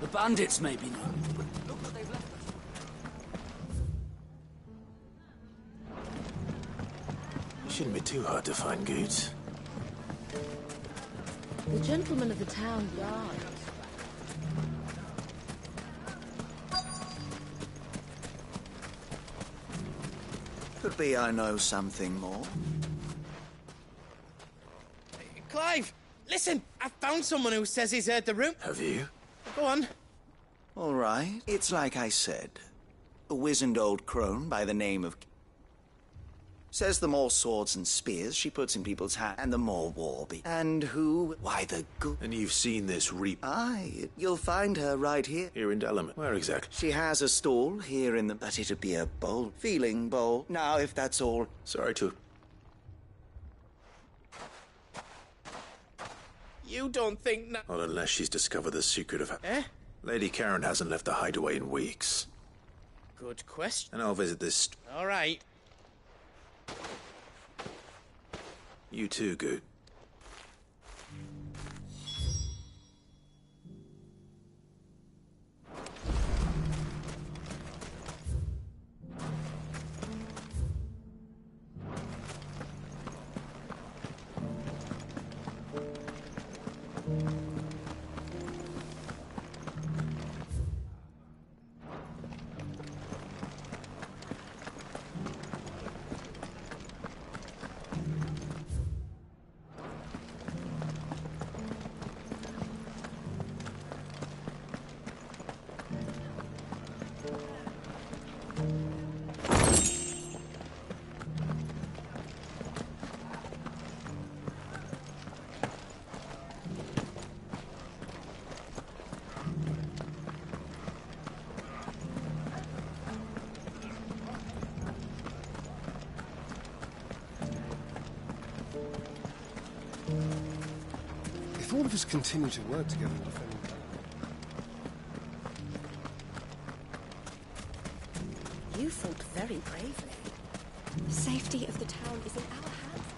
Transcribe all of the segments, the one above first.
The bandits may be known, but look what they've left us. Shouldn't be too hard to find goods. The gentleman of the town yard. Could be I know something more. Clive, listen! I found someone who says he's heard the room. Have you? Go on. All right. It's like I said. A wizened old crone by the name of... Says the more swords and spears she puts in people's hands, and the more war be. And who? Why, the good... And you've seen this reap... Aye, you'll find her right here. Here in Delaman. Where exactly? She has a stall here in the... But it'd be a bold... Feeling bold. Now, if that's all... Sorry to... You don't think that... Not unless she's discovered the secret of... Eh? Lady Karen hasn't left the hideaway in weeks. Good question. And I'll visit this... All right. You too, Good. If all of us continue to work together in defending... You fought very bravely. The safety of the town is in our hands.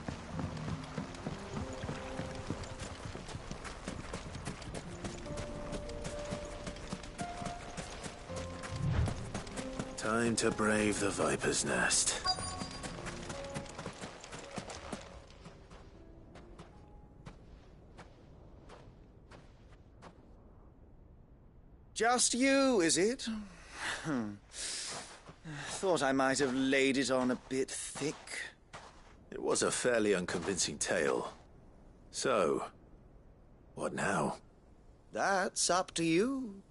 Time to brave the Viper's Nest. Just you, is it? Thought I might have laid it on a bit thick. It was a fairly unconvincing tale. So, what now? That's up to you.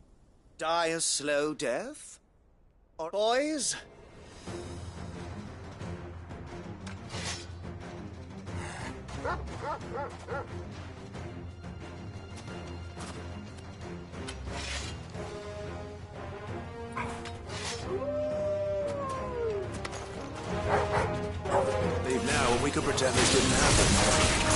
Die a slow death? Or boys? Leave now and we could pretend this didn't happen.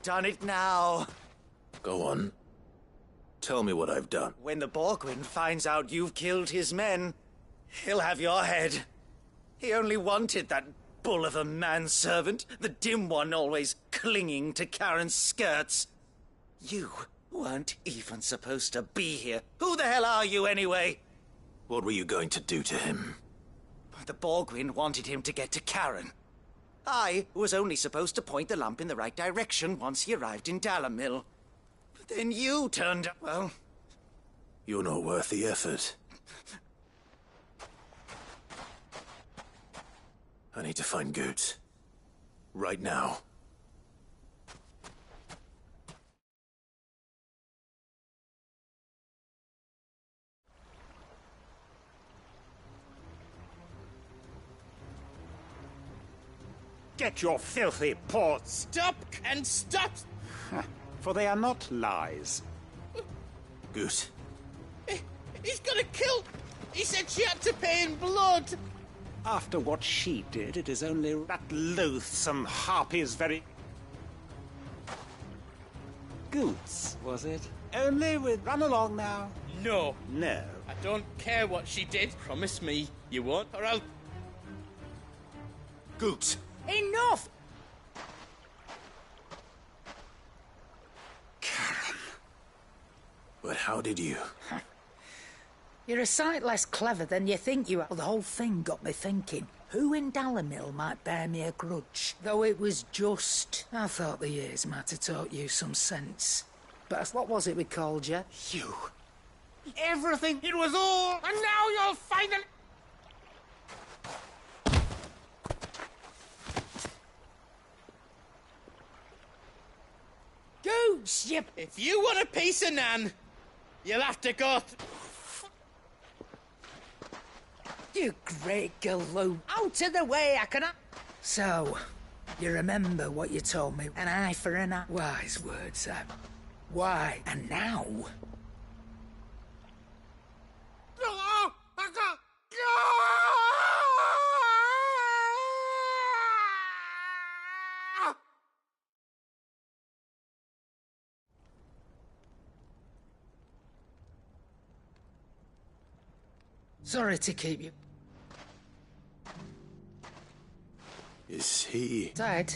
You've done it now. Go on. Tell me what I've done. When the Borgwyn finds out you've killed his men, he'll have your head. He only wanted that bull of a manservant, the dim one always clinging to Karen's skirts. You weren't even supposed to be here. Who the hell are you, anyway? What were you going to do to him? The Borgwyn wanted him to get to Karen. I was only supposed to point the lamp in the right direction once he arrived in Dalamil. But then you turned up, well... You're not worth the effort. I need to find Goots. Right now. Get your filthy paws, Stop and stop! for they are not lies. Goot. He's gonna kill... He said she had to pay in blood! After what she did, it is only that loathsome harpy's very... Goots, was it? Only with... Run along now. No. No. I don't care what she did. Promise me you won't, or I'll... Goots! Enough! Karen. But how did you? You're a sight less clever than you think you are. Well, the whole thing got me thinking. Who in Dalamil might bear me a grudge? Though it was just... I thought the years might have taught you some sense. But what was it we called you? You. Everything! It was all... And now you'll finally... Goose, you... If you want a piece of Nan, you'll have to go... You great galoot. Out of the way, I cannot... So, you remember what you told me? An eye for an eye? Wise words, Sam. Why? And now... Sorry to keep you... Is he... Dad,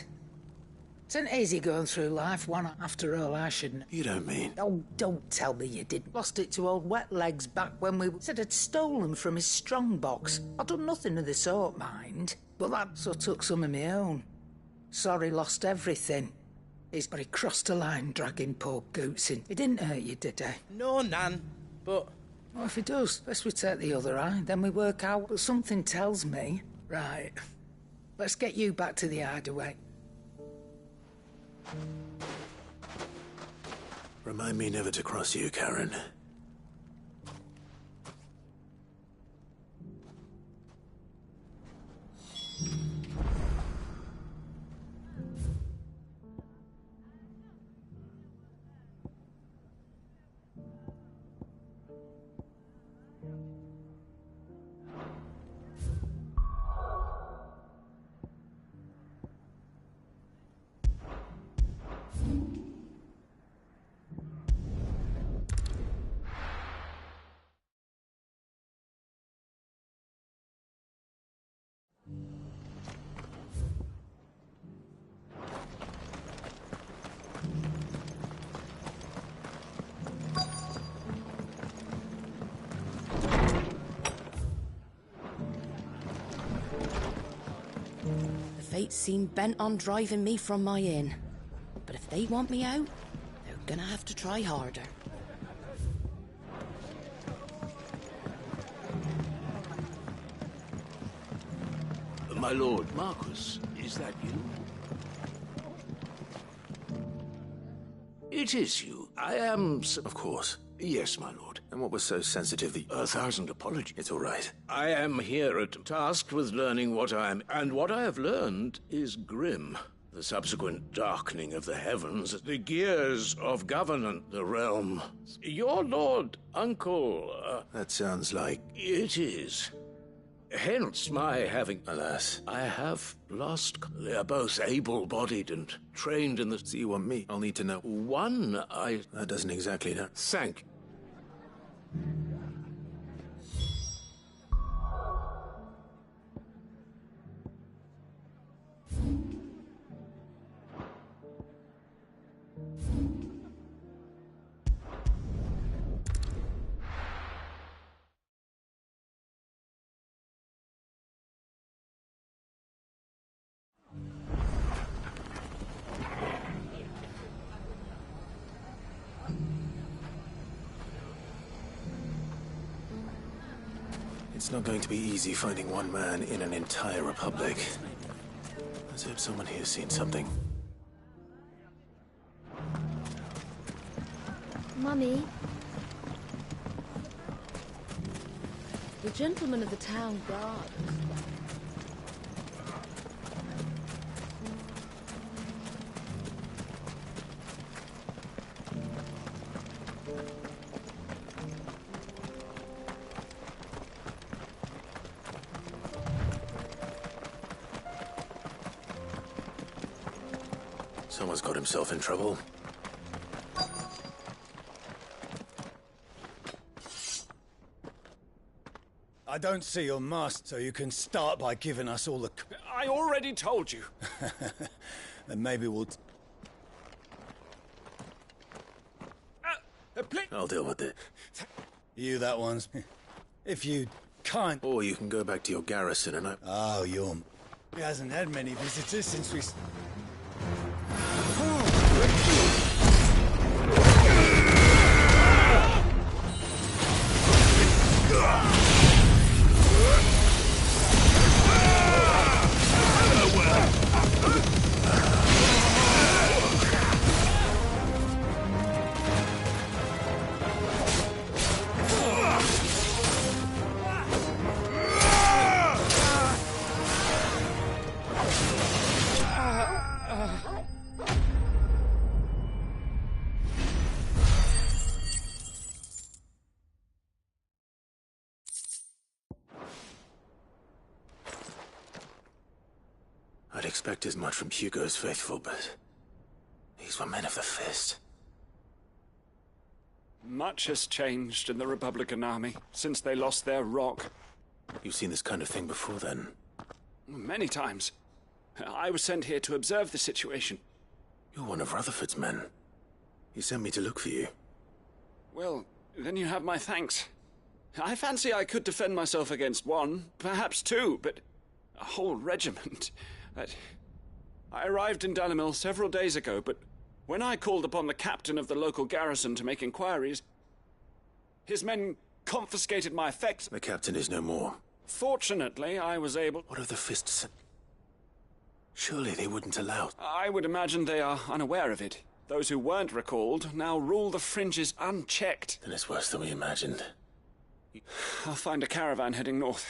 it's an easy going through life, one after all. I shouldn't... You don't mean... Oh, don't tell me you didn't. Lost it to old Wet Legs back when we said I'd stolen from his strongbox. I'd done nothing of the sort, mind. But that so took some of my own. Sorry, lost everything. But he crossed a line dragging poor Goots in. He didn't hurt you, did he? No, Nan, but... Well, if he does, best we take the other eye. Then we work out. But something tells me... Right. Let's get you back to the hideaway. Remind me never to cross you, Karen. The fates seem bent on driving me from my inn. But if they want me out, they're gonna have to try harder. My lord, Marcus, is that you? It is you. I am... Of course. Yes, my lord. And what was so sensitive that... 1,000 apologies. It's all right. I am here tasked with learning what I am... And what I have learned is grim. The subsequent darkening of the heavens, the gears of governance, the realm. Your lord, uncle... That sounds like... It is. Hence my having... Alas, I have lost... They are both able-bodied and trained in the... So you want me? I'll need to know. One, That doesn't exactly know. Thank... It's not going to be easy finding one man in an entire republic. Let's hope someone here's seen something. Mummy? The gentleman of the town guard. Someone's got himself in trouble. I don't see your mask, so you can start by giving us all the... I already told you. Then maybe we'll... Please. I'll deal with it. You that ones. If you can't... Or you can go back to your garrison and I... Oh, you're... He hasn't had many visitors since we... I'd expect as much from Hugo's faithful, but... these were men of the fist. Much has changed in the Republican army since they lost their rock. You've seen this kind of thing before, then? Many times. I was sent here to observe the situation. You're one of Rutherford's men. He sent me to look for you. Well, then you have my thanks. I fancy I could defend myself against one, perhaps two, but a whole regiment... I arrived in Dalimil several days ago, but when I called upon the captain of the local garrison to make inquiries, his men confiscated my effects. The captain is no more. Fortunately, I was able... What of the fists? Surely they wouldn't allow... I would imagine they are unaware of it. Those who weren't recalled now rule the fringes unchecked. Then it's worse than we imagined. I'll find a caravan heading north.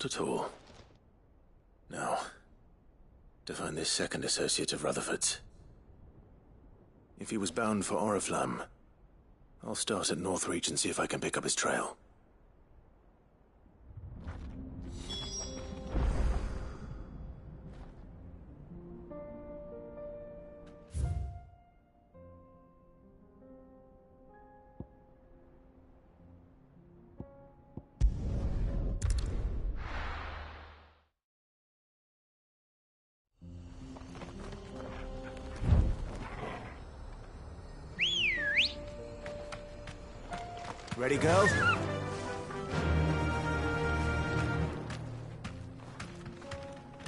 Not at all. Now, to find this second associate of Rutherford's. If he was bound for Oriflamme, I'll start at Northreach and see if I can pick up his trail. Ready, girls?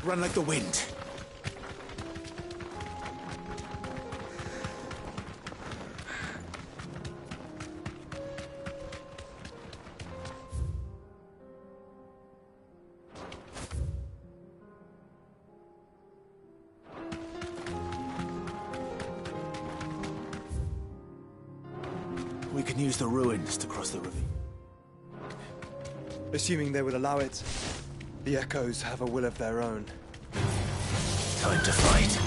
Run like the wind. We can use the ruins to cross the ravine. Assuming they would allow it, the Echoes have a will of their own. Time to fight.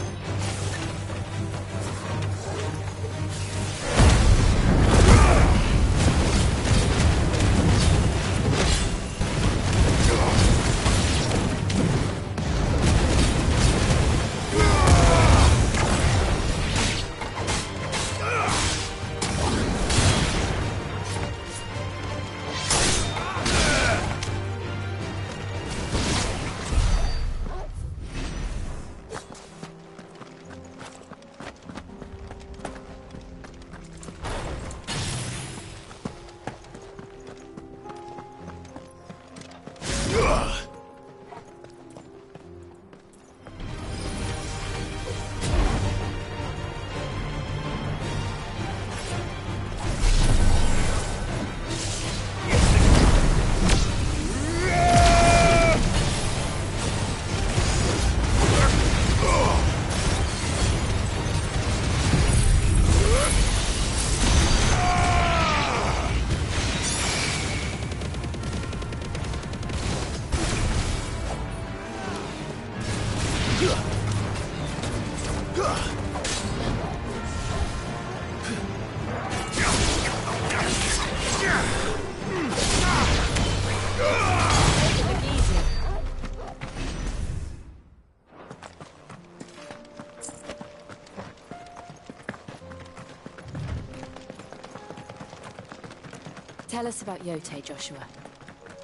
Tell us about Yote, Joshua.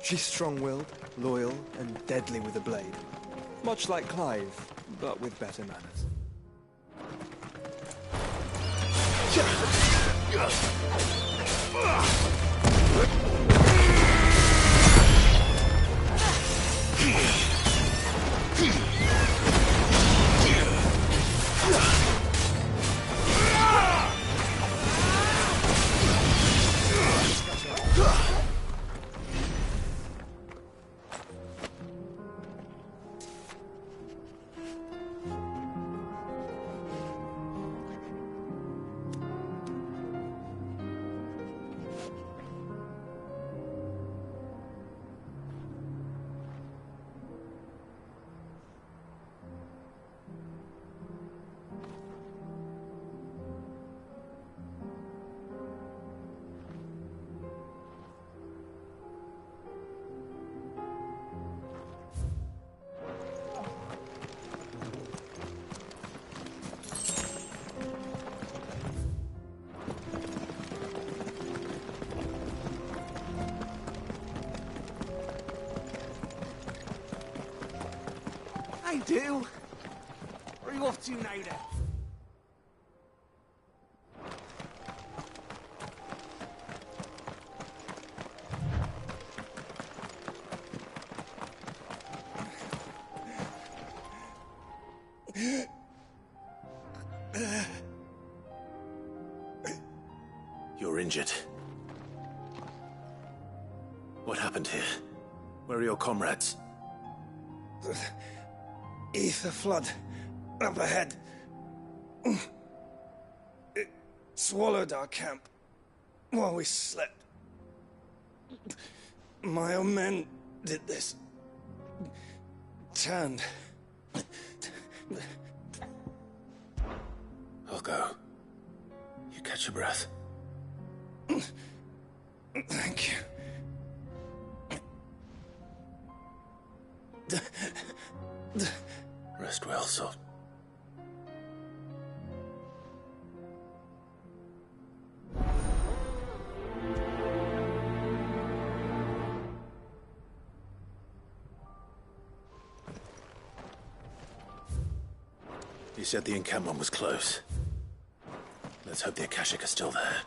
She's strong-willed, loyal, and deadly with a blade. Much like Clive, but with better manners. I do. Where are you off to now, then? You're injured. What happened here? Where are your comrades? Ether flood up ahead. It swallowed our camp while we slept. My own men did this. Turned. I'll go. You catch your breath. Thank you. Rest well, Salt. You said the encampment was close. Let's hope the Akashic are still there.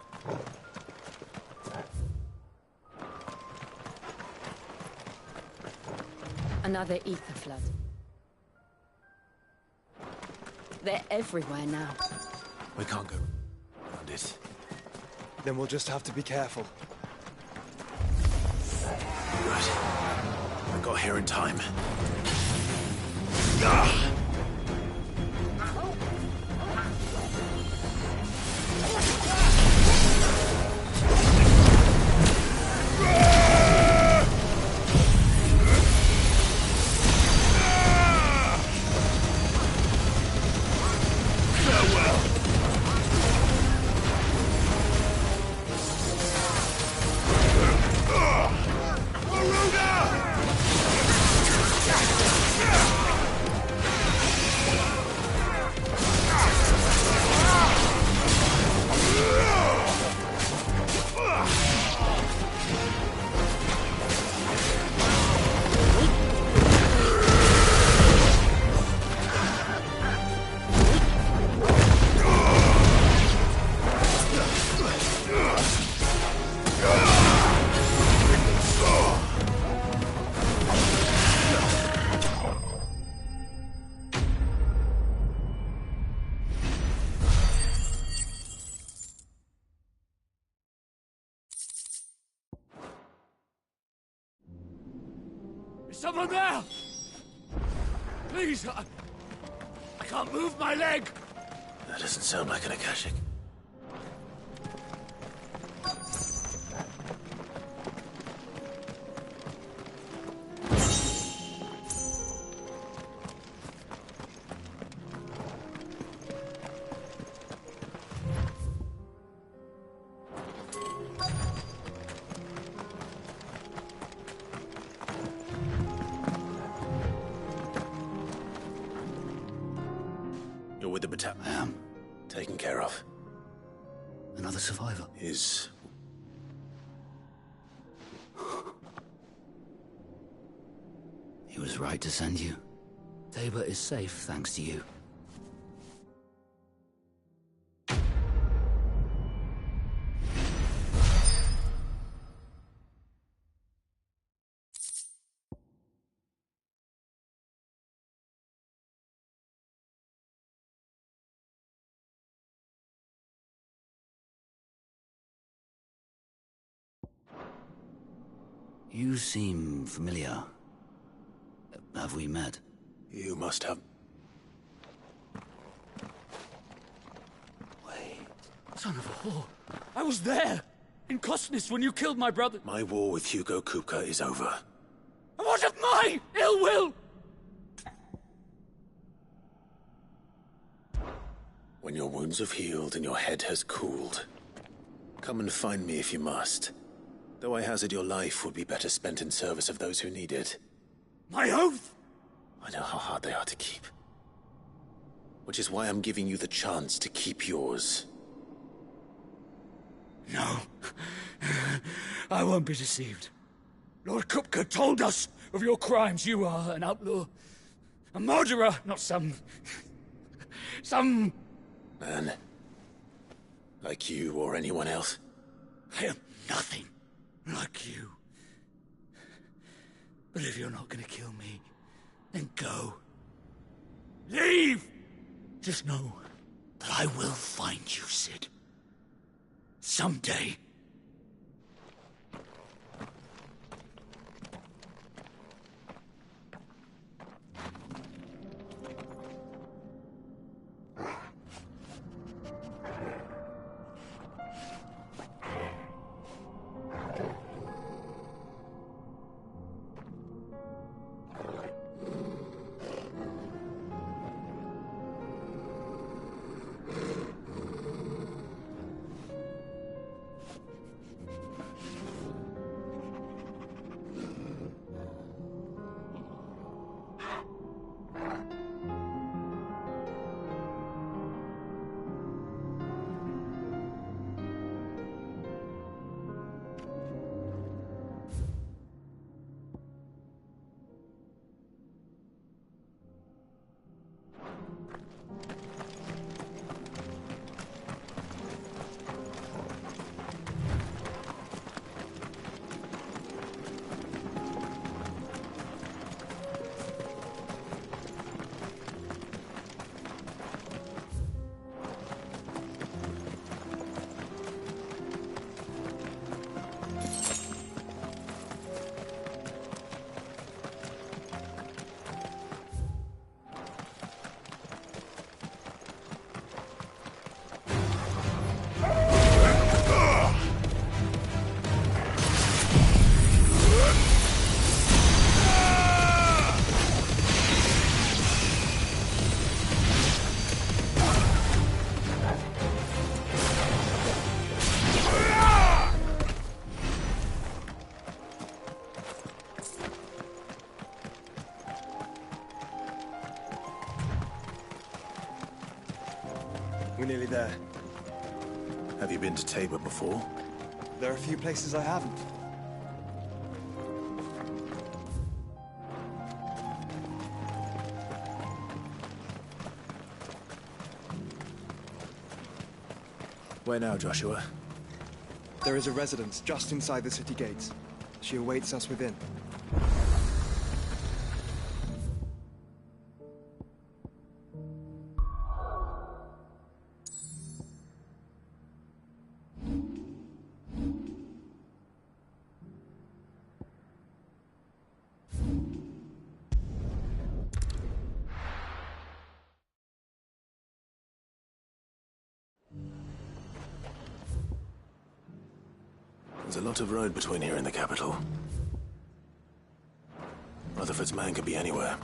Another ether flood. They're everywhere now. We can't go around it. Then we'll just have to be careful. Good. I got here in time. Is someone there? Please, I can't move my leg. That doesn't sound like an Akashic. You're with the battalion. I am. Taken care of. Another survivor. Is... He was right to send you. Tabor is safe thanks to you. You seem familiar. Have we met? You must have... Wait. Son of a whore. I was there! In Kosnis when you killed my brother. My war with Hugo Kupka is over. And what of my ill will? When your wounds have healed and your head has cooled, come and find me if you must. Though I hazard your life would be better spent in service of those who need it. My oath! I know how hard they are to keep. Which is why I'm giving you the chance to keep yours. No. I won't be deceived. Lord Kupka told us of your crimes. You are an outlaw. A murderer, not some Man. Like you or anyone else. I am nothing like you. But if you're not gonna kill me, then go. Leave! Just know that I will find you, Sid. Someday. nearly there. Have you been to Tabor before? There are a few places I haven't. Where now, Joshua? There is a residence just inside the city gates. She awaits us within. There's a lot of road between here and the capital. Rutherford's man could be anywhere.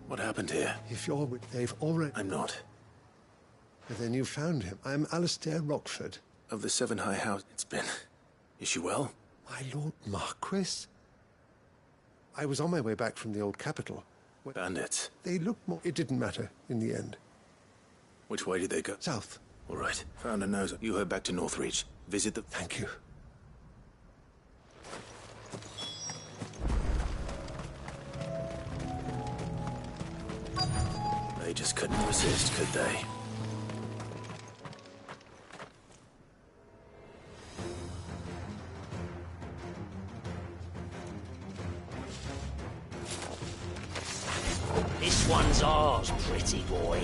What happened here? If you're with, they've already... I'm not. Then you found him. I'm Alistair Rockford. Of the Seven High House, it's been... Is she well? My Lord Marquis? I was on my way back from the old capital. Bandits. They looked more... It didn't matter in the end. Which way did they go? South. All right. Found a nose. You head back to Northreach. Visit the... Thank you. They just couldn't resist, could they? This one's ours, pretty boy.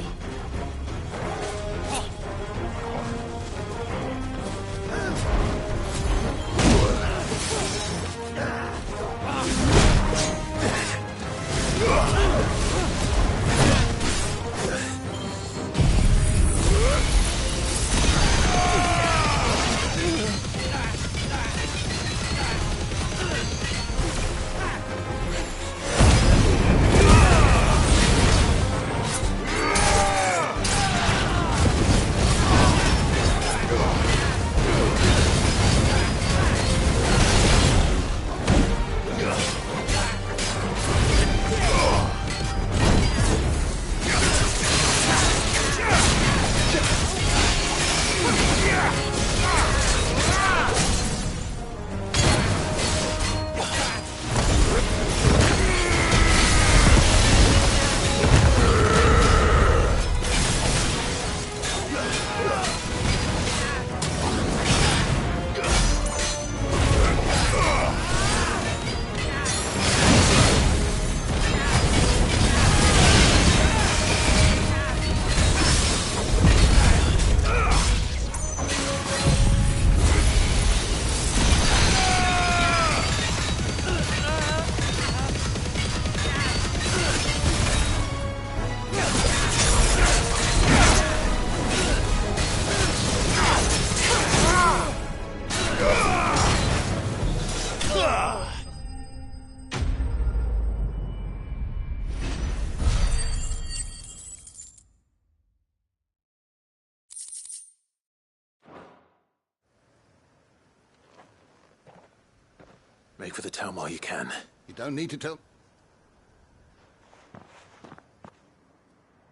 Make for the town while you can. You don't need to tell...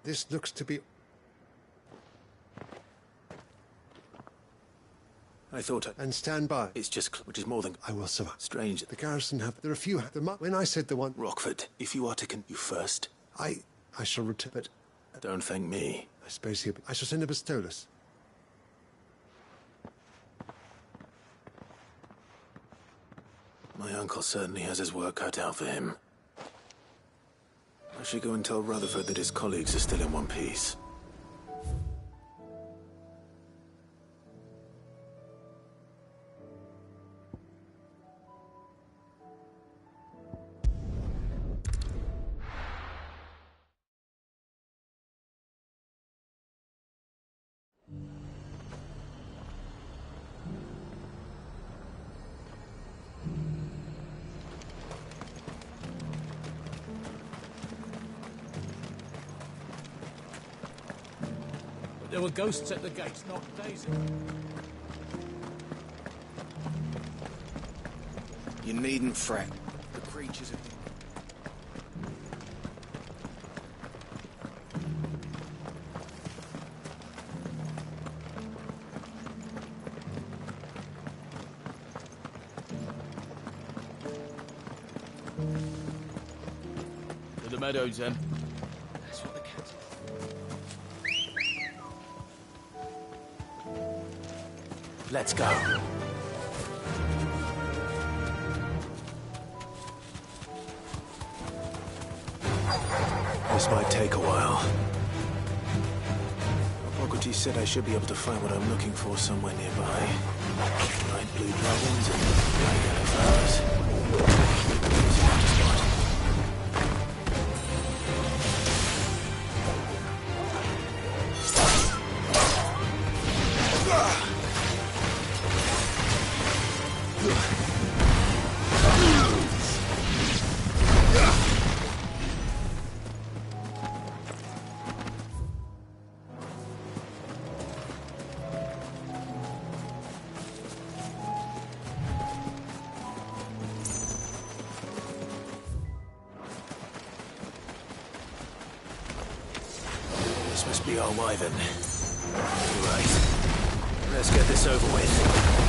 This looks to be... I thought And stand by. It's just... Which is more than... I will survive. Strange. The garrison have... There are a few... When I said the one... Rockford, if you are to you first. I shall return, but... Don't thank me. I suppose he'll... I shall send a Pistolus. My uncle certainly has his work cut out for him. I should go and tell Rutherford that his colleagues are still in one piece. There were ghosts at the gates not days ago. You needn't fret. The creatures have... To the meadows, then. That's what the cat is. Let's go. This might take a while. Hippocrates said I should be able to find what I'm looking for somewhere nearby. Bright blue dragons and bright yellow flowers. This must be our wyvern. Right. Let's get this over with.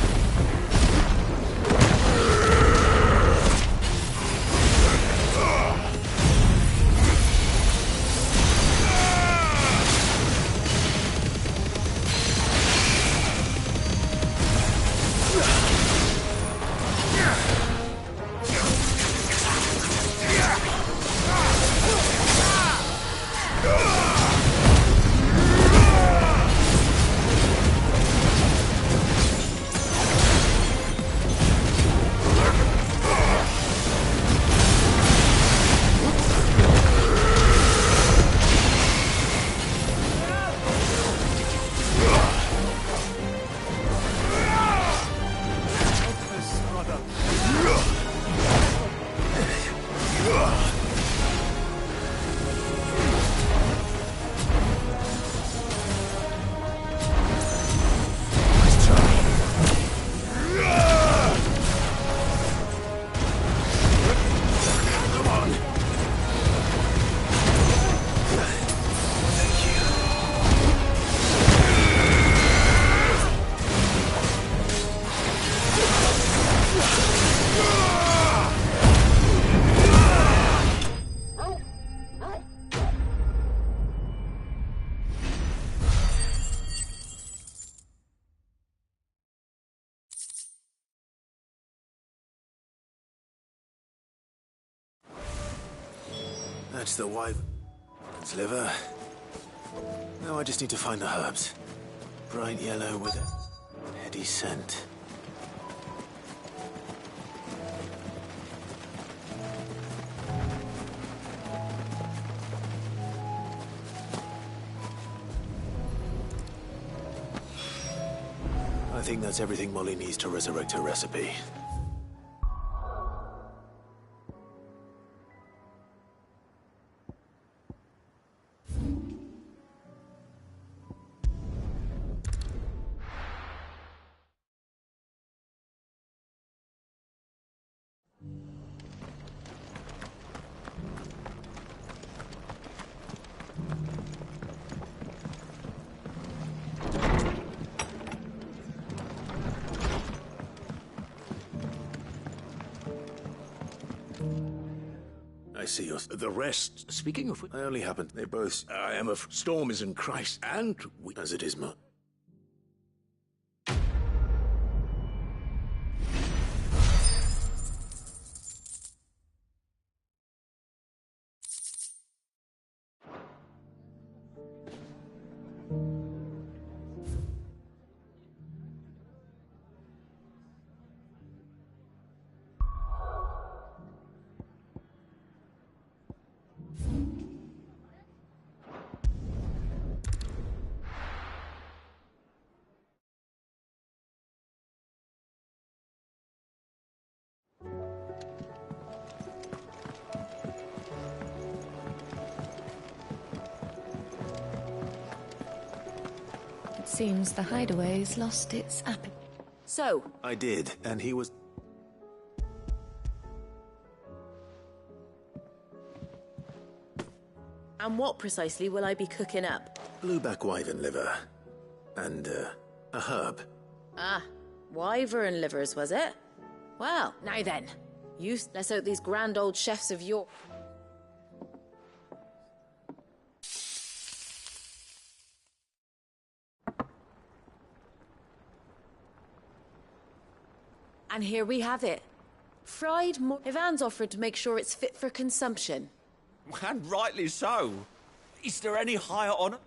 That's the wyvern's liver. Now I just need to find the herbs. Bright yellow with a heady scent. I think that's everything Molly needs to resurrect her recipe. I see your... The rest, speaking of which... I only happen... They both... I am a storm is in Christ, and we... As it is, Ma. It seems the hideaway's lost its appetite. So, I did, and he was... and what precisely will I be cooking up? Blueback wyvern liver. And, a herb. Ah, wyvern livers, was it? Well, now then. Let's hope these grand old chefs of your... And here we have it. Fried Ivan's offered to make sure it's fit for consumption. And rightly so. Is there any higher honour?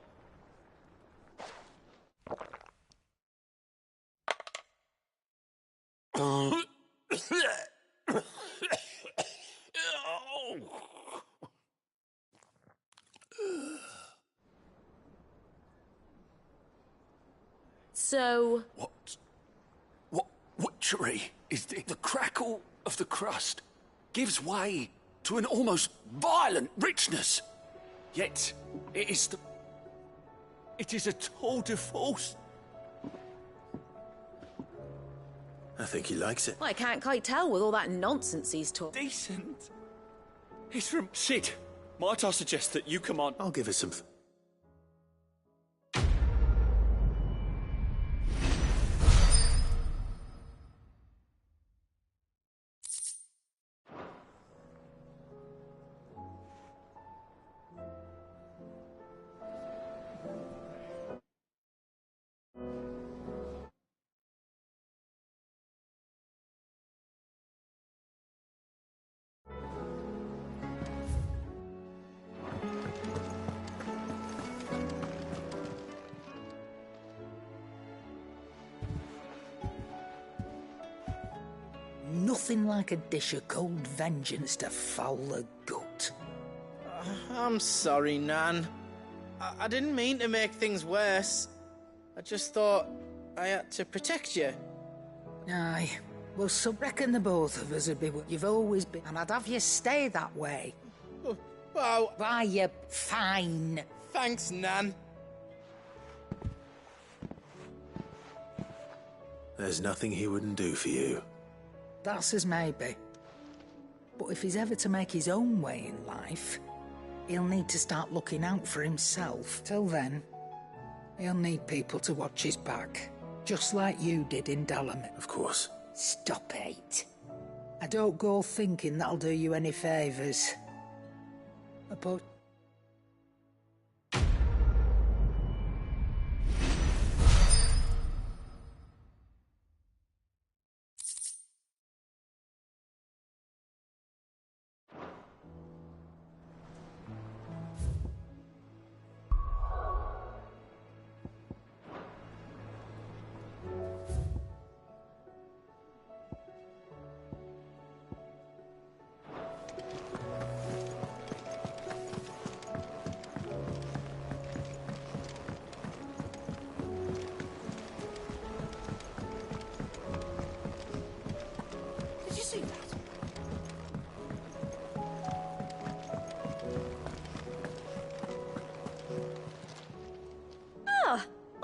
So... What witchery is the crackle of the crust gives way to an almost violent richness. Yet, it is a tour de force. I think he likes it. Well, I can't quite tell with all that nonsense he's talking. Decent. It's from Sid. Might I suggest that you command... I'll give us some... Nothing like a dish of cold vengeance to foul the gut. I'm sorry, Nan. I didn't mean to make things worse. I just thought I had to protect you. Aye. Well, so reckon the both of us would be what you've always been, and I'd have you stay that way. Well... Why, you fine. Thanks, Nan. There's nothing he wouldn't do for you. That's as maybe. But if he's ever to make his own way in life, he'll need to start looking out for himself. Till then, he'll need people to watch his back. Just like you did in Dalamit. Of course. Stop it. I don't go thinking that'll do you any favours. But...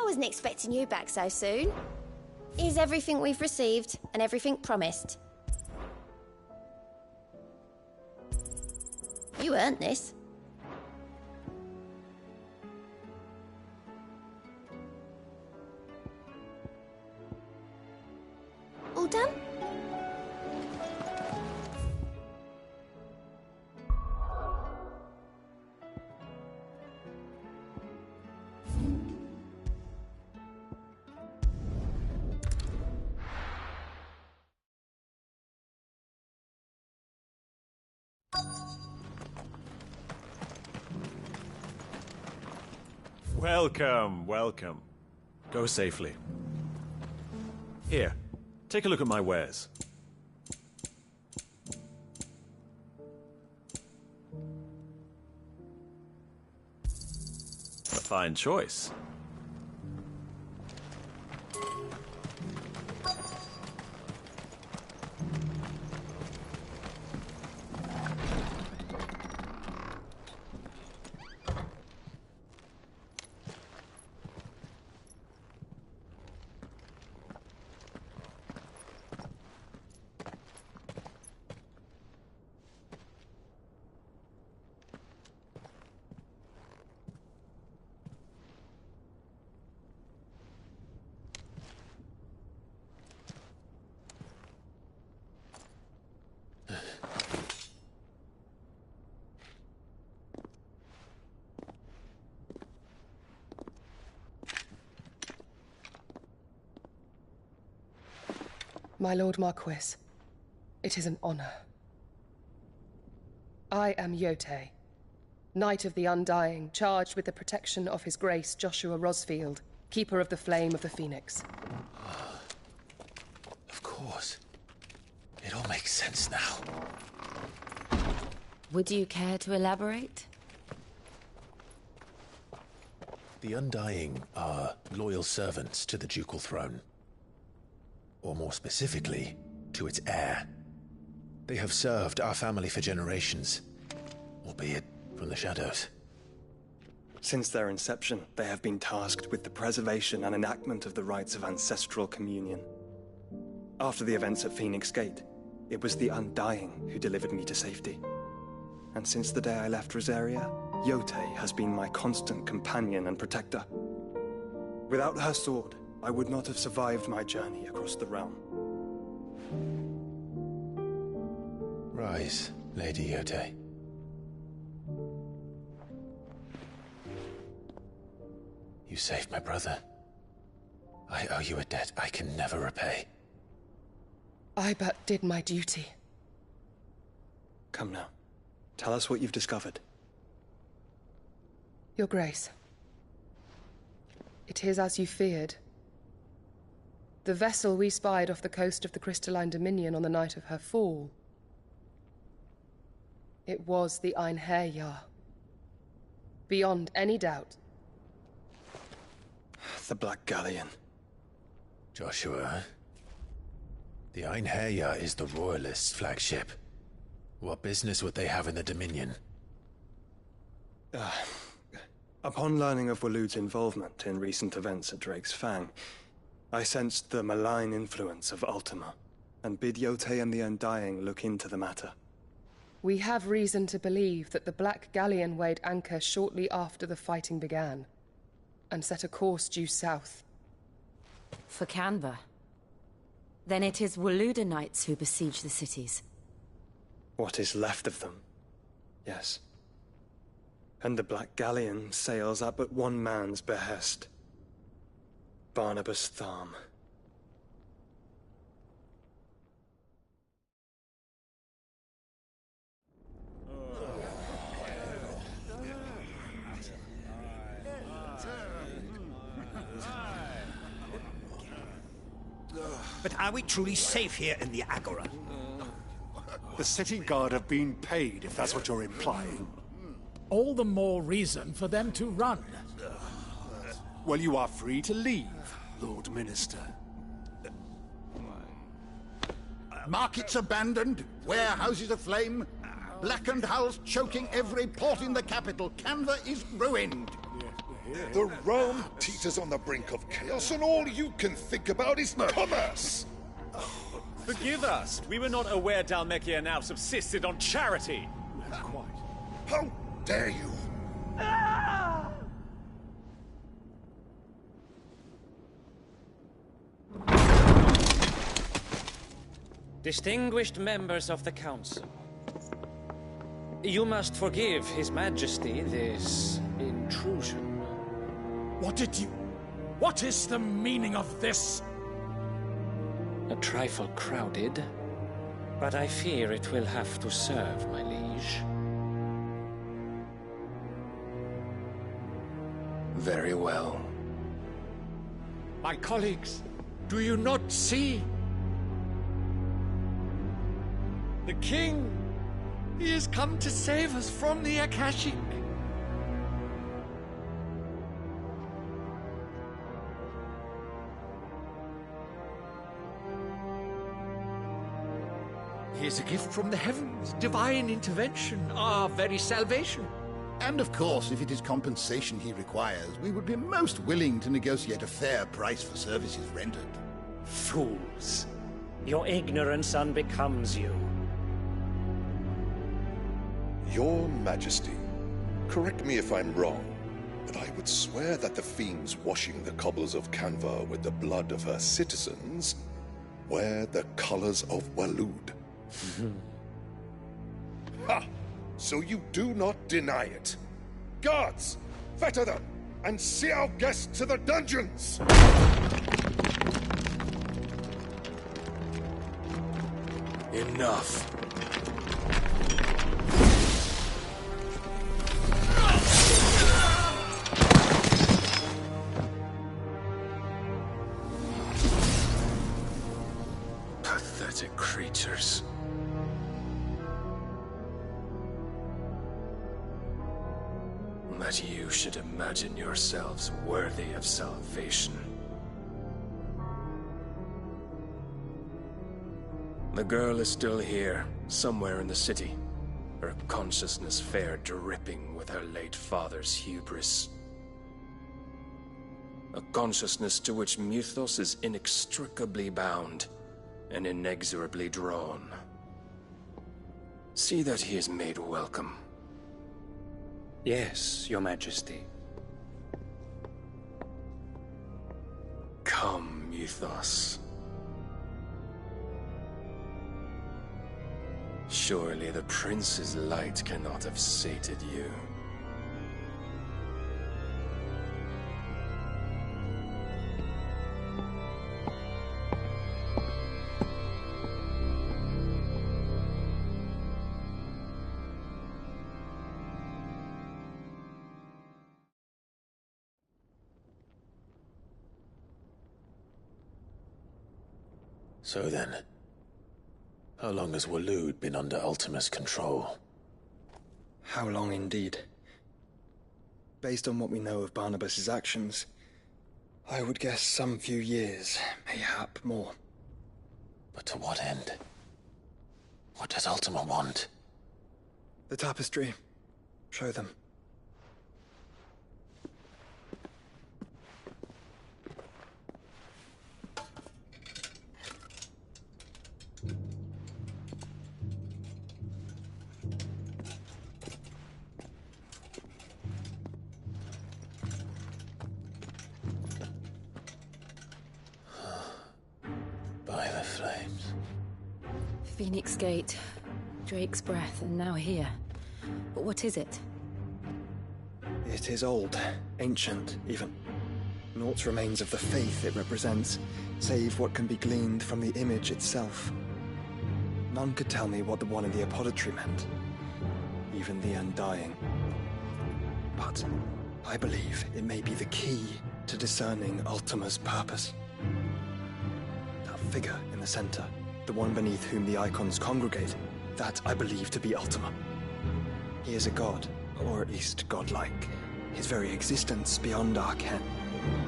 Wasn't expecting you back so soon. Here's everything we've received and everything promised. You earned this. All done? Welcome, welcome. Go safely. Here, take a look at my wares. A fine choice. My Lord Marquis, it is an honor. I am Yote, Knight of the Undying, charged with the protection of His Grace Joshua Rosfield, Keeper of the Flame of the Phoenix. Of course. It all makes sense now. Would you care to elaborate? The Undying are loyal servants to the ducal throne. Or more specifically, to its heir. They have served our family for generations, albeit from the shadows. Since their inception, they have been tasked with the preservation and enactment of the rites of ancestral communion. After the events at Phoenix Gate, it was the Undying who delivered me to safety. And since the day I left Rosaria, Yote has been my constant companion and protector. Without her sword, I would not have survived my journey across the realm. Rise, Lady Yote. You saved my brother. I owe you a debt I can never repay. I but did my duty. Come now. Tell us what you've discovered. Your Grace. It is as you feared. The vessel we spied off the coast of the Crystalline Dominion on the night of her fall. It was the Einherjar. Beyond any doubt. The Black Galleon. Joshua, the Einherjar is the Royalists' flagship. What business would they have in the Dominion? Upon learning of Waloed's involvement in recent events at Drake's Fang, I sensed the malign influence of Ultima, and bid Yote and the Undying look into the matter. We have reason to believe that the Black Galleon weighed anchor shortly after the fighting began, and set a course due south. For Canva. Then it is Waloed Knights who besiege the cities. What is left of them, yes. And the Black Galleon sails at but one man's behest. Barnabas Tharm. But are we truly safe here in the Agora? The city guard have been paid, if that's what you're implying. All the more reason for them to run. Well, you are free to leave, Lord Minister. Markets abandoned, warehouses aflame, blackened hulls choking every port in the capital. Canva is ruined. The realm teeters on the brink of chaos, and all you can think about is commerce! Forgive us. We were not aware Dhalmekia now subsisted on charity. Quite. How dare you? Distinguished members of the Council, you must forgive His Majesty this intrusion. What is the meaning of this? A trifle crowded, but I fear it will have to serve, my liege. Very well. My colleagues, do you not see? The king! He has come to save us from the Akashic! He is a gift from the heavens, divine intervention, our very salvation. And of course, if it is compensation he requires, we would be most willing to negotiate a fair price for services rendered. Fools. Your ignorance unbecomes you. Your Majesty, correct me if I'm wrong, but I would swear that the fiends washing the cobbles of Canva with the blood of her citizens wear the colors of Waloed. Ha! So you do not deny it. Guards, fetter them, and see our guests to the dungeons! Enough. Pathetic creatures. That you should imagine yourselves worthy of salvation. The girl is still here, somewhere in the city. Her consciousness fair dripping with her late father's hubris. A consciousness to which Mythos is inextricably bound and inexorably drawn. See that he is made welcome. Yes, Your Majesty. Come, Mythos. Surely the prince's light cannot have sated you. So then, how long has Waloed been under Ultima's control? How long indeed? Based on what we know of Barnabas's actions, I would guess some few years, mayhap more. But to what end? What does Ultima want? The tapestry. Show them. By the flames. Phoenix Gate, Drake's Breath, and now here. But what is it? It is old, ancient, even. Naught remains of the faith it represents, save what can be gleaned from the image itself. None could tell me what the one in the apothecary meant, even the Undying. But I believe it may be the key to discerning Ultima's purpose. That figure in the center, the one beneath whom the icons congregate, that I believe to be Ultima. He is a god, or at least godlike, his very existence beyond our ken.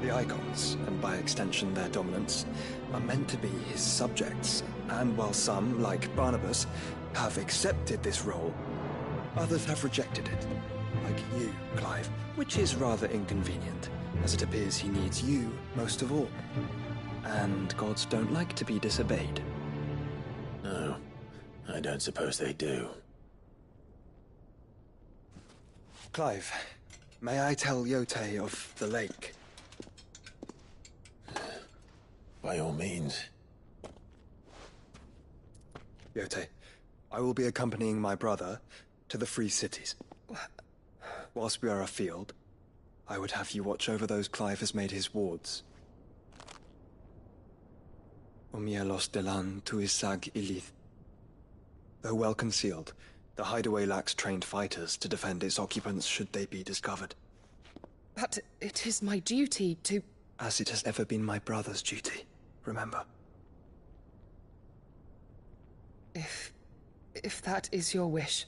The icons, and by extension their dominance, are meant to be his subjects, and while some, like Barnabas, have accepted this role, others have rejected it, like you, Clive, which is rather inconvenient, as it appears he needs you most of all. And gods don't like to be disobeyed. No, I don't suppose they do. Clive, may I tell Yote of the lake? By all means. Yote, I will be accompanying my brother to the Free Cities. Whilst we are afield, I would have you watch over those Clive has made his wards. Omielos delan tuisag ilith. Though well concealed, the hideaway lacks trained fighters to defend its occupants should they be discovered. But it is my duty to... As it has ever been my brother's duty, remember. If that is your wish,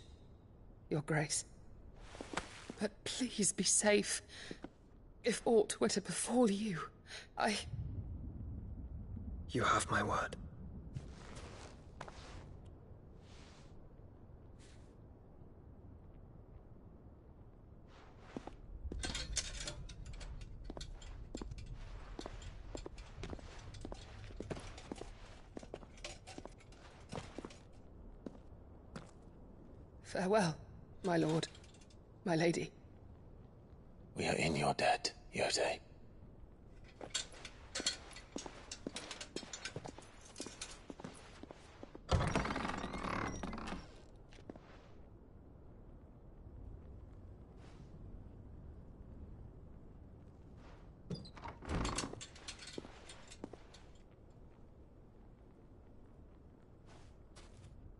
Your Grace. But please be safe. If aught were to befall you, You have my word. Farewell, my lord, my lady. We are in your debt, Yote.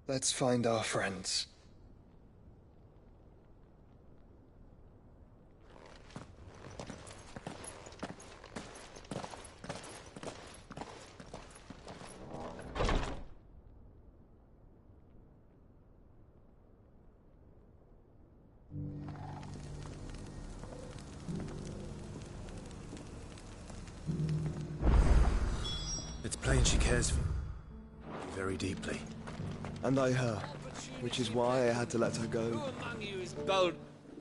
Let's find our friends. It's plain she cares for you very deeply. And I her, which is why I had to let her go. Who among you is bold?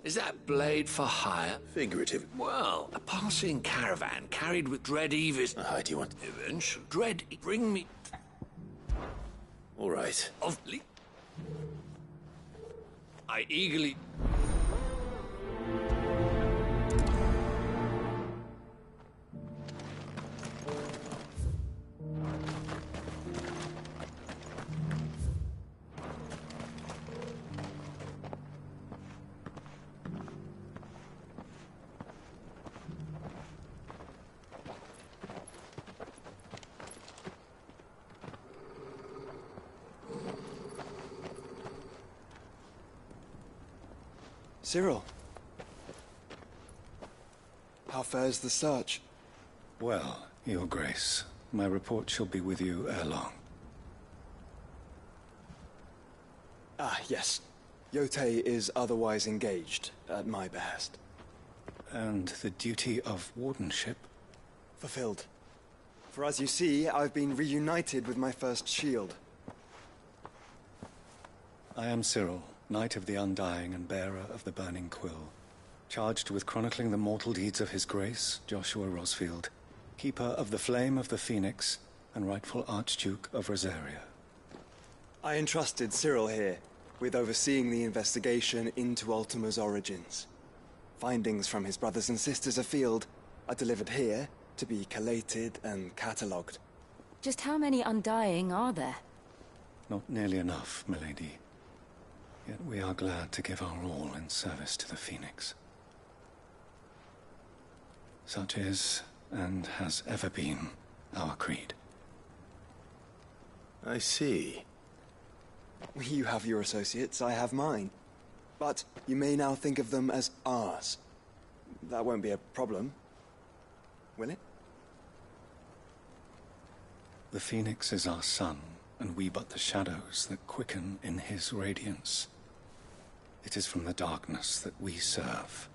Is that blade for hire? Figurative. Well, a passing caravan carried with dread Evis. How do you want? Events, dread, bring me. All right. Of. I eagerly. Cyril. How fares the search? Well, Your Grace, my report shall be with you ere long. Ah, yes. Yotei is otherwise engaged, at my behest. And the duty of wardenship? Fulfilled. For as you see, I've been reunited with my first shield. I am Cyril, Knight of the Undying and bearer of the Burning Quill, charged with chronicling the mortal deeds of His Grace, Joshua Rosfield, Keeper of the Flame of the Phoenix, and rightful Archduke of Rosaria. I entrusted Cyril here with overseeing the investigation into Ultima's origins. Findings from his brothers and sisters afield are delivered here to be collated and catalogued. Just how many Undying are there? Not nearly enough, milady. Yet we are glad to give our all in service to the Phoenix. Such is, and has ever been, our creed. I see. You have your associates, I have mine. But you may now think of them as ours. That won't be a problem, will it? The Phoenix is our sun, and we but the shadows that quicken in his radiance. It is from the darkness that we serve,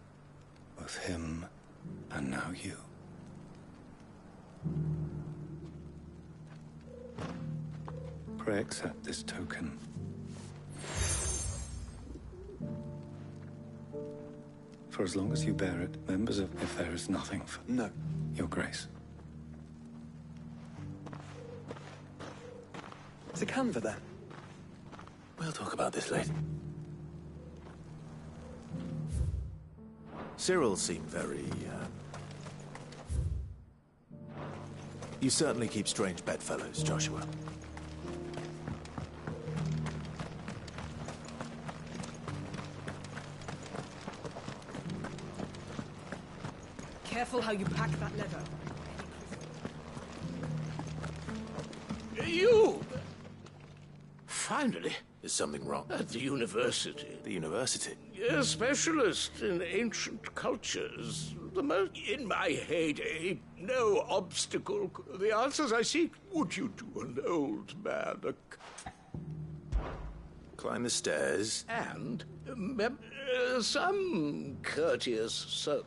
both him and now you. Pray accept this token. For as long as you bear it, members of... If there is nothing for... No. Your Grace. Is the Canva there? We'll talk about this later. Cyril seemed very, You certainly keep strange bedfellows, Joshua. Careful how you pack that leather. You! Finally. Is something wrong? At the university. The university? A specialist in ancient cultures. The most... In my heyday, no obstacle. The answers I seek. Would you to an old man? Climb the stairs. And some courteous soul.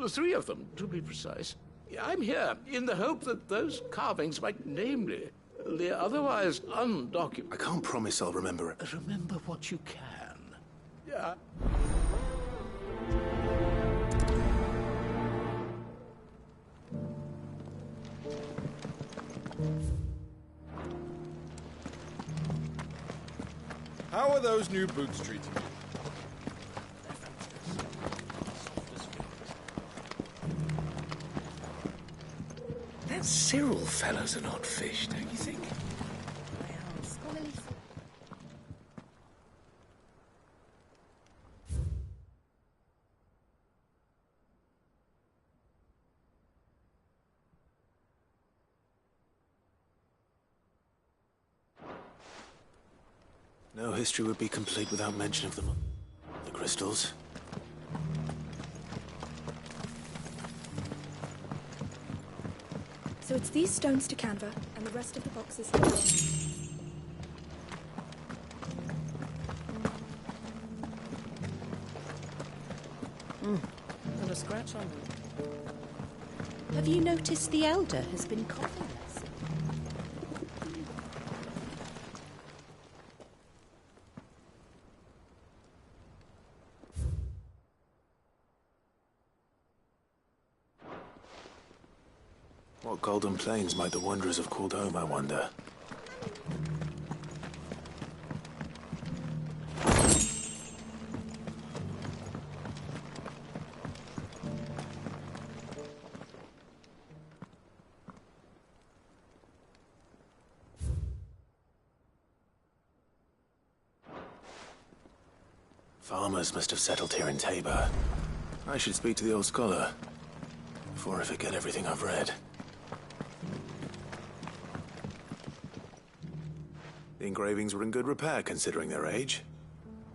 The three of them, to be precise. I'm here in the hope that those carvings might, namely, the otherwise undocumented... I can't promise I'll remember it. Remember what you can. Yeah. How are those new boots treating you? That Cyril fellow's an odd fish, don't you think? No history would be complete without mention of them. The crystals. So it's these stones to Canva, and the rest of the boxes. Not a scratch on them. Have you noticed the Elder has been coughing less? What golden plains might the wanderers have called home, I wonder? Farmers must have settled here in Tabor. I should speak to the old scholar before I forget everything I've read. The engravings were in good repair, considering their age.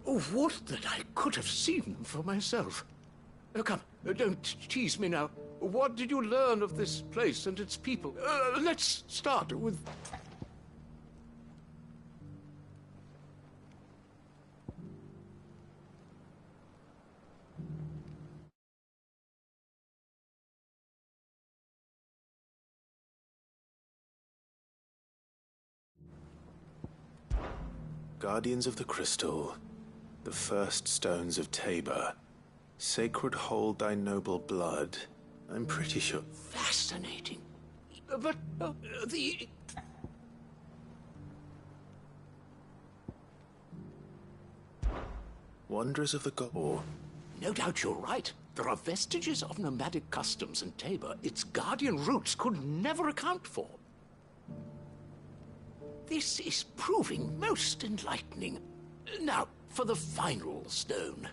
Oh, would that I could have seen them for myself. Come, don't tease me now. What did you learn of this place and its people? Let's start with... Guardians of the Crystal, the first stones of Tabor. Sacred hold thy noble blood. I'm pretty sure... Fascinating. But the... Wanderers of the Gore. No doubt you're right. There are vestiges of nomadic customs in Tabor its guardian roots could never account for. This is proving most enlightening. Now, for the final stone.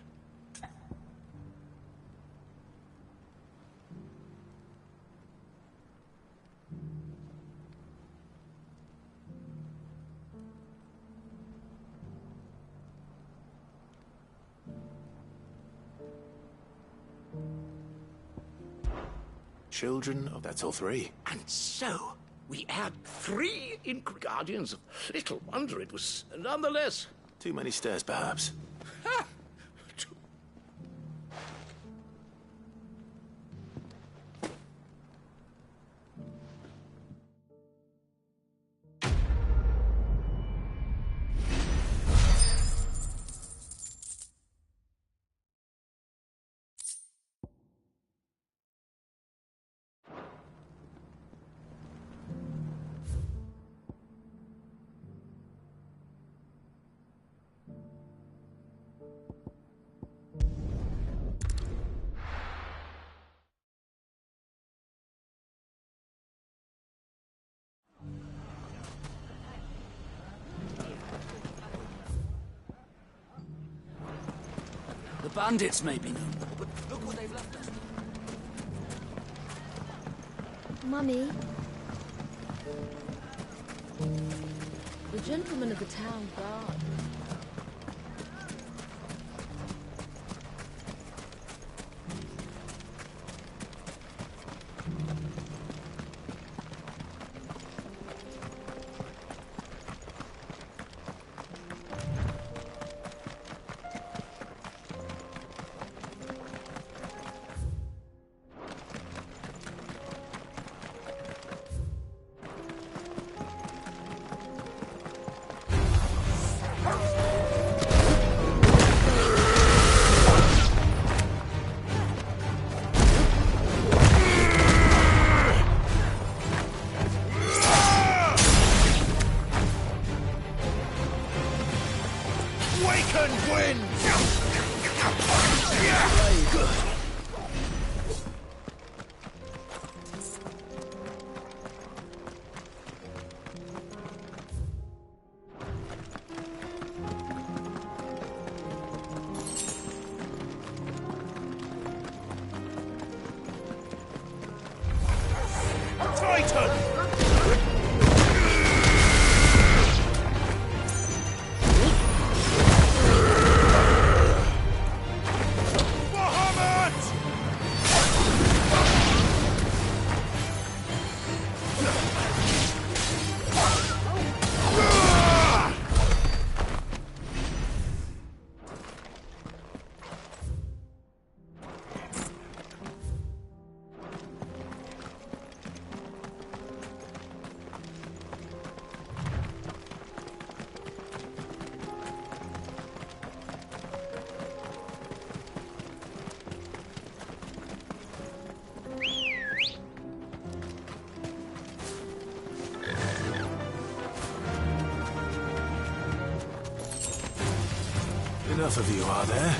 Children of... That's all three. And so... we add 3 Guardians. Little wonder it was nonetheless. Too many stairs, perhaps. Ha! The bandits may be no more, but look what they've left us. Mummy? The gentleman of the town guard. enough of you, are there?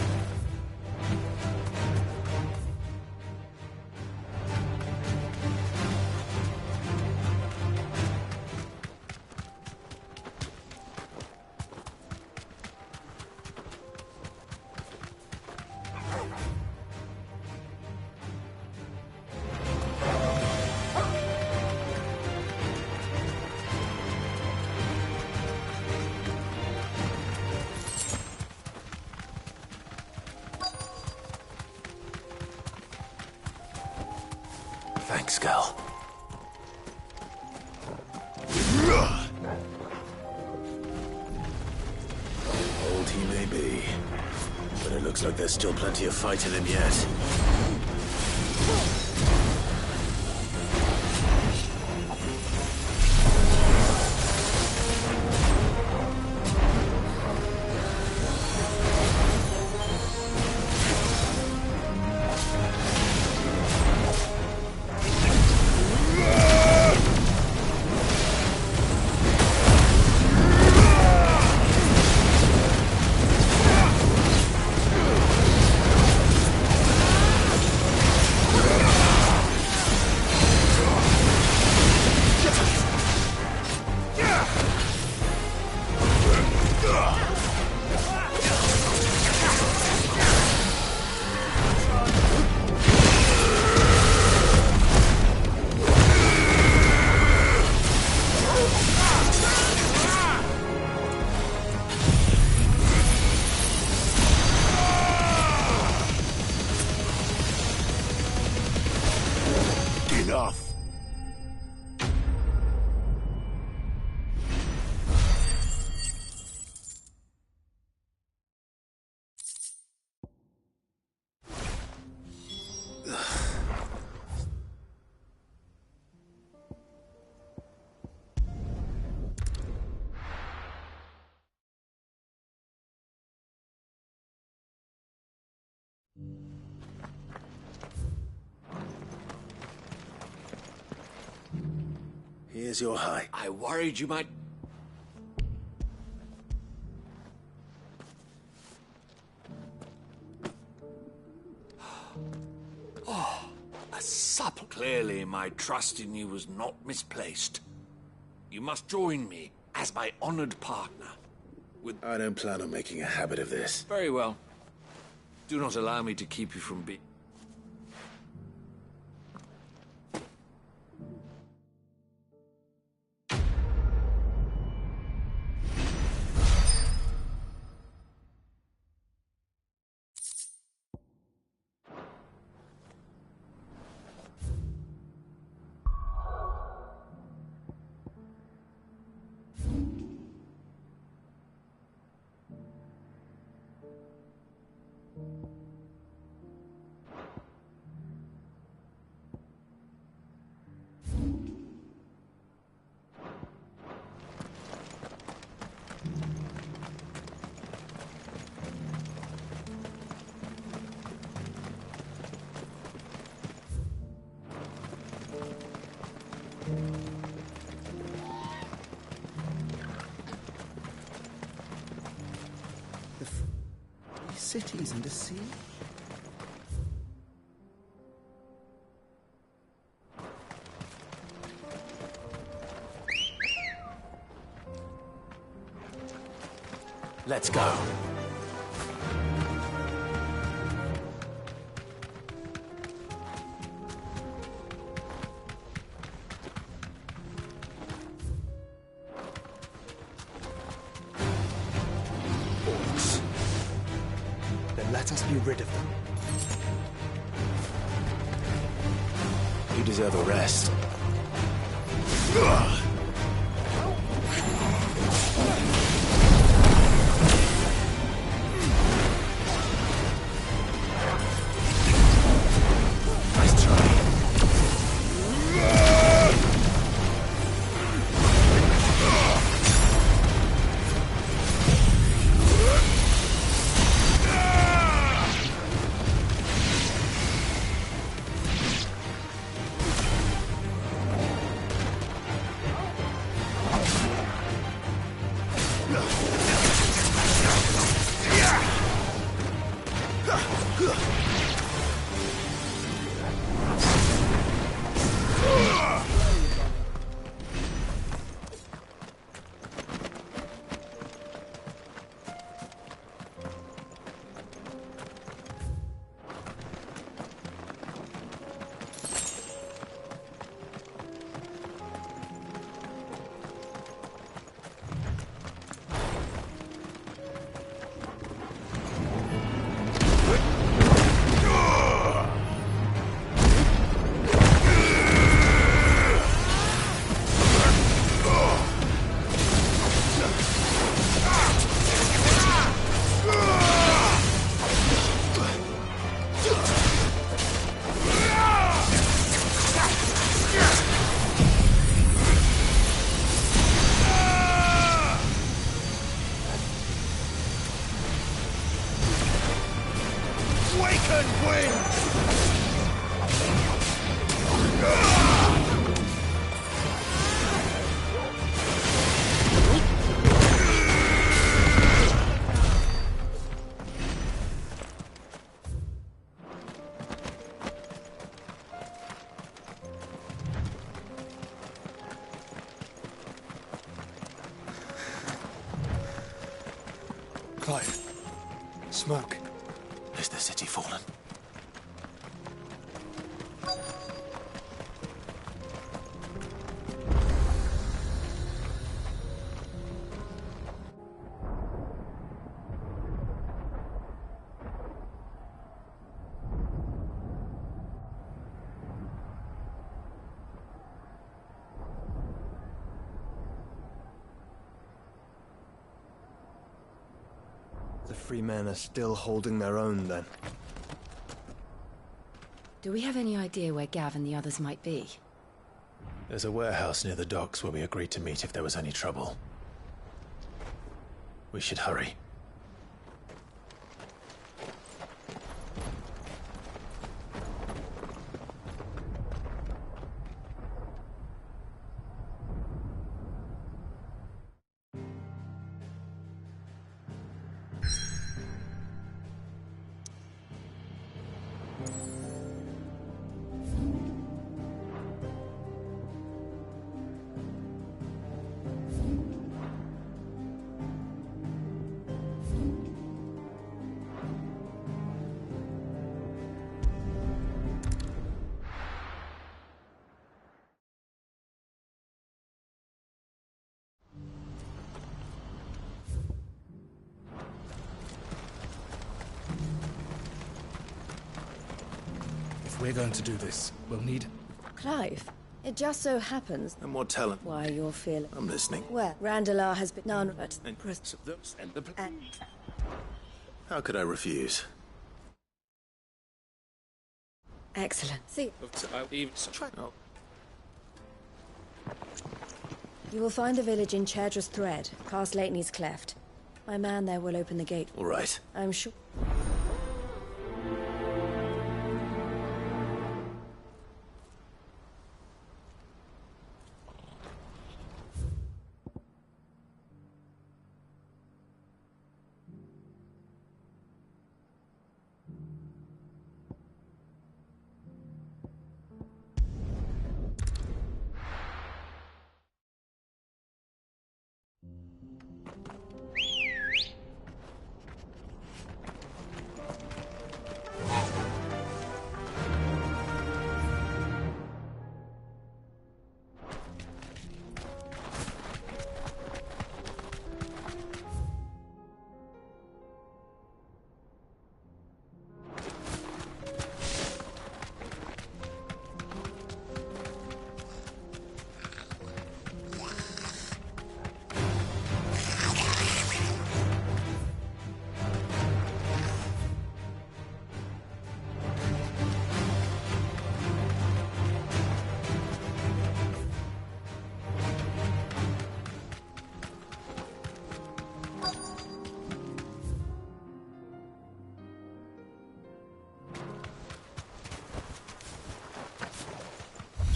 Thanks, Gal. Old he may be, but it looks like there's still plenty of fight in him yet. Enough! Here's your high. I worried you might... Oh, a supple. Clearly, my trust in you was not misplaced. You must join me as my honored partner. I don't plan on making a habit of this. Very well. Do not allow me to keep you from being... Cities under siege? Let's go. Let us be rid of them. You deserve a rest. Nice try. Clive. Smoke. Is the city fallen? The free men are still holding their own, then. Do we have any idea where Gav and the others might be? There's a warehouse near the docks where we agreed to meet if there was any trouble. We should hurry. We're going to do this. We'll need... Clive, it just so happens... And more talent. Why you're feeling... I'm listening. Where Randalar has been none but... How could I refuse? Excellent. See... You will find the village in Chedra's Thread, past Lateney's Cleft. My man there will open the gate. All right. I'm sure...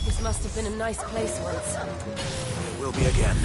This must have been a nice place once. It will be again.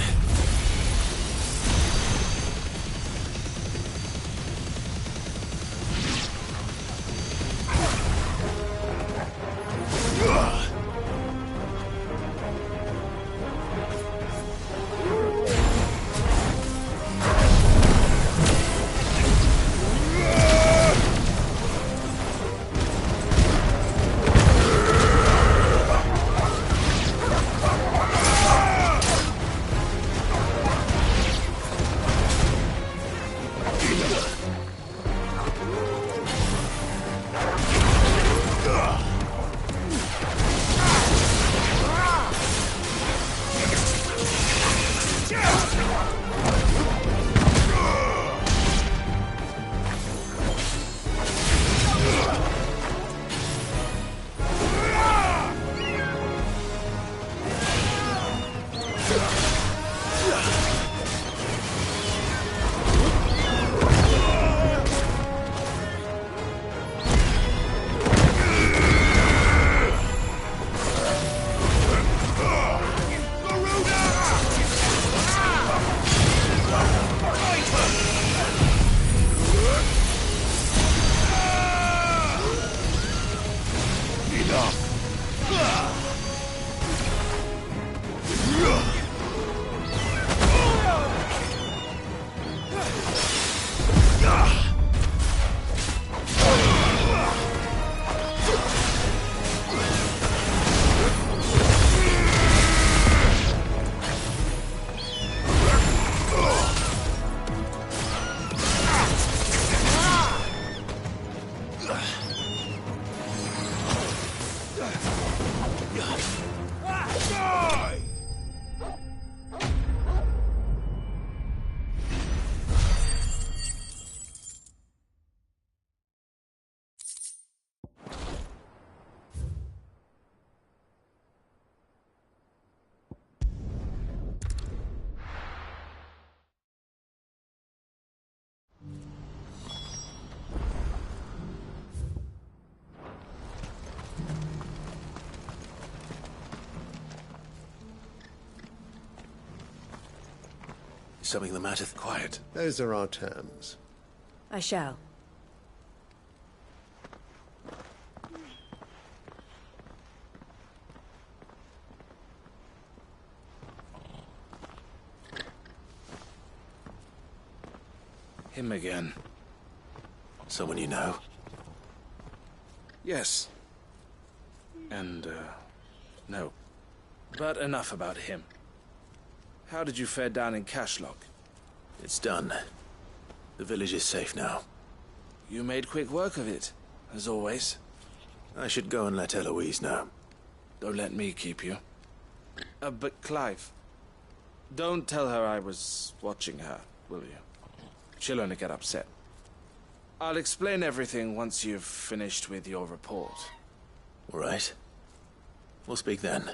something the matter? Quiet. Those are our terms. I shall. Him again. Someone you know? Yes. And, no. But enough about him. How did you fare down in Cashlock? It's done. The village is safe now. You made quick work of it, as always. I should go and let Eloise know. Don't let me keep you. But Clive, don't tell her I was watching her, will you? She'll only get upset. I'll explain everything once you've finished with your report. All right. We'll speak then.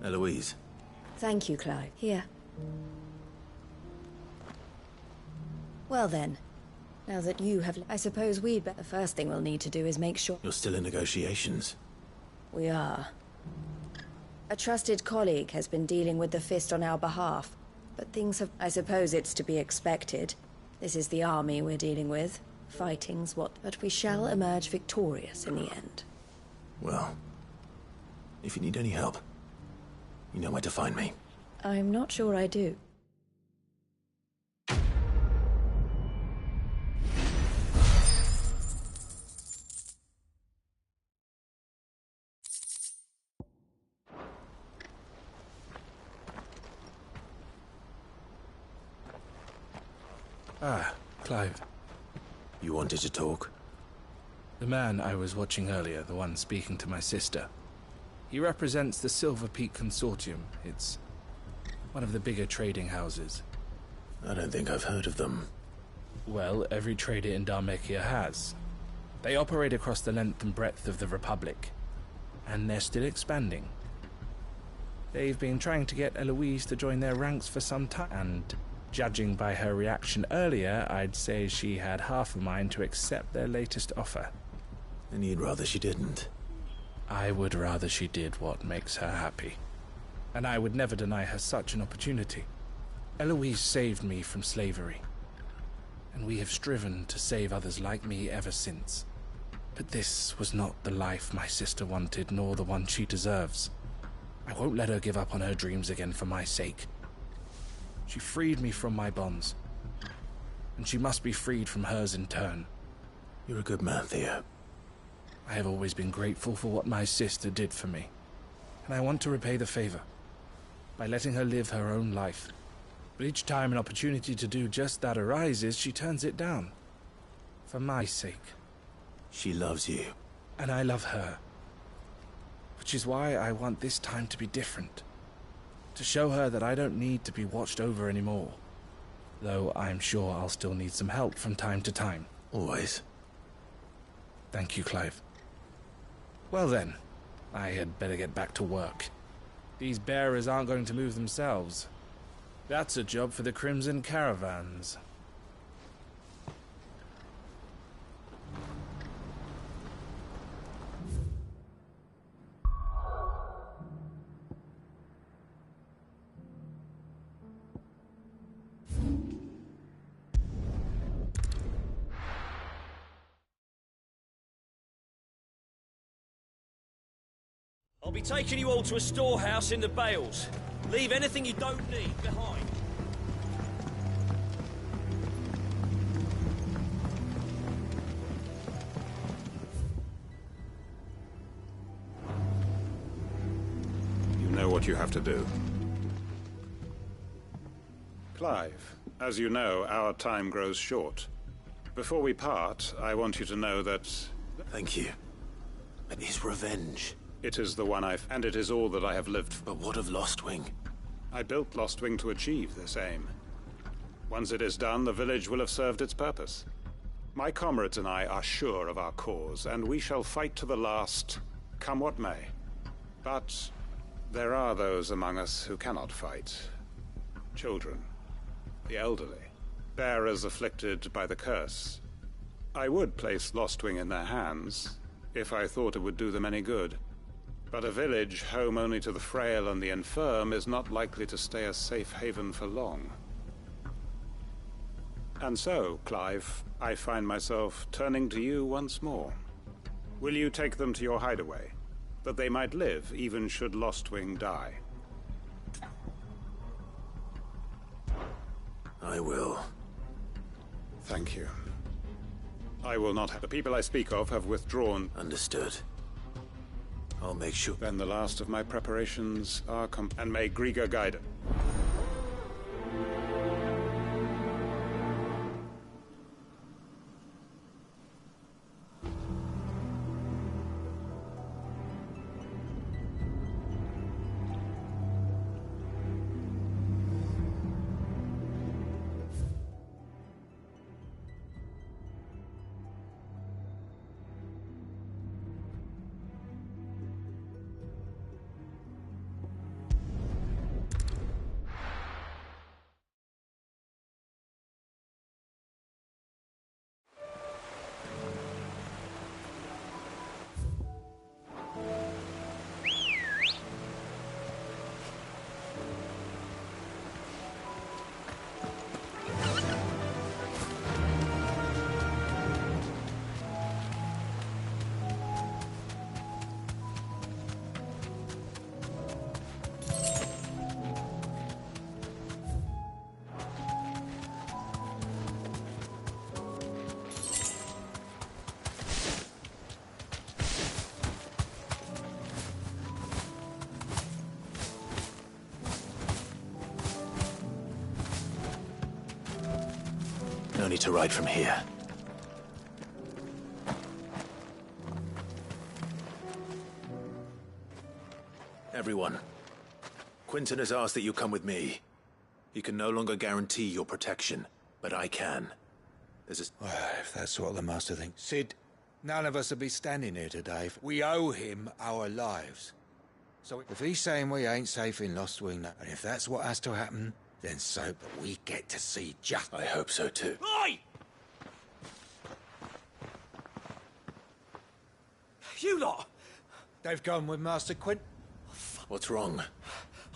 Eloise. Thank you, Clive. Here. Well then, now that you have... I suppose the first thing we'll need to do is make sure... You're still in negotiations? We are. A trusted colleague has been dealing with the Fist on our behalf, but things have... I suppose it's to be expected. This is the army we're dealing with. Fighting's what... But we shall emerge victorious in the end. Well, if you need any help, you know where to find me. I'm not sure I do. Ah, Clive. You wanted to talk? The man I was watching earlier, the one speaking to my sister. He represents the Silver Peak Consortium. It's one of the bigger trading houses. I don't think I've heard of them. Well, every trader in Dharmekia has. They operate across the length and breadth of the Republic, and they're still expanding. They've been trying to get Eloise to join their ranks for some time, and judging by her reaction earlier, I'd say she had half a mind to accept their latest offer. And you'd rather she didn't? I would rather she did what makes her happy. And I would never deny her such an opportunity. Eloise saved me from slavery. and we have striven to save others like me ever since. But this was not the life my sister wanted, nor the one she deserves. I won't let her give up on her dreams again for my sake. She freed me from my bonds, and she must be freed from hers in turn. You're a good man, Theo. I have always been grateful for what my sister did for me, and I want to repay the favor by letting her live her own life. But each time an opportunity to do just that arises, she turns it down. For my sake. She loves you. And I love her. Which is why I want this time to be different. To show her that I don't need to be watched over anymore. Though I'm sure I'll still need some help from time to time. Always. Thank you, Clive. Well then, I had better get back to work. These bearers aren't going to move themselves. That's a job for the Crimson Caravans. I'll be taking you all to a storehouse in the Bales. Leave anything you don't need behind. You know what you have to do. Clive, as you know, our time grows short. Before we part, I want you to know that... Thank you. It is revenge. It is the one and it is all that I have lived for. But what of Lostwing? I built Lostwing to achieve this aim. Once it is done, the village will have served its purpose. My comrades and I are sure of our cause, and we shall fight to the last, come what may. But there are those among us who cannot fight. Children, the elderly, bearers afflicted by the curse. I would place Lostwing in their hands, if I thought it would do them any good. But a village home only to the frail and the infirm is not likely to stay a safe haven for long. And so, Clive, I find myself turning to you once more. Will you take them to your hideaway, that they might live even should Lostwing die? I will. Thank you. I will not have... The people I speak of have withdrawn. Understood. I'll make sure. Then the last of my preparations are and may Griga guide it. No need to ride from here. Everyone, Quinton has asked that you come with me. He can no longer guarantee your protection, but I can. There's a... Well, if that's what the Master thinks. Sid, none of us would be standing here today. We owe him our lives. So if he's saying we ain't safe in Lostwing, and if that's what has to happen, then so, but we get to see just... I hope so too. Oi! You lot! They've gone with Master Quint. What's wrong?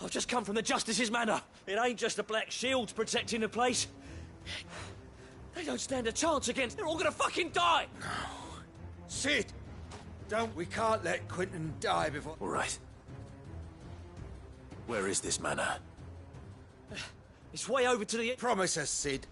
I've just come from the Justice's Manor. It ain't just the Black Shields protecting the place. They don't stand a chance against... They're all gonna fucking die! No. Sid! We can't let Quentin die before... All right. Where is this manor? It's way over to the... Promise us, Sid.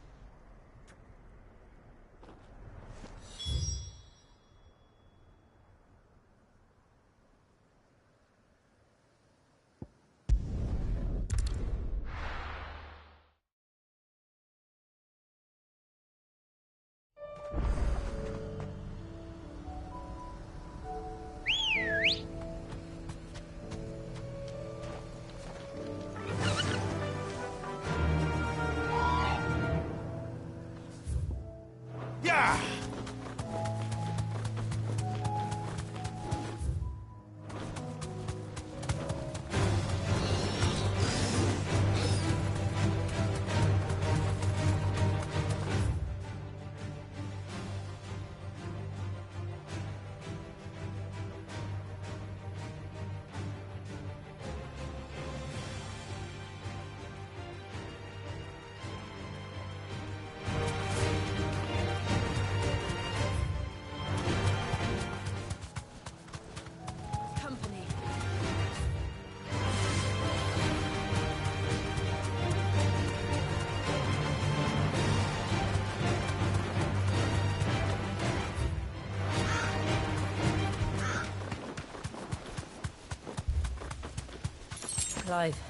Clive,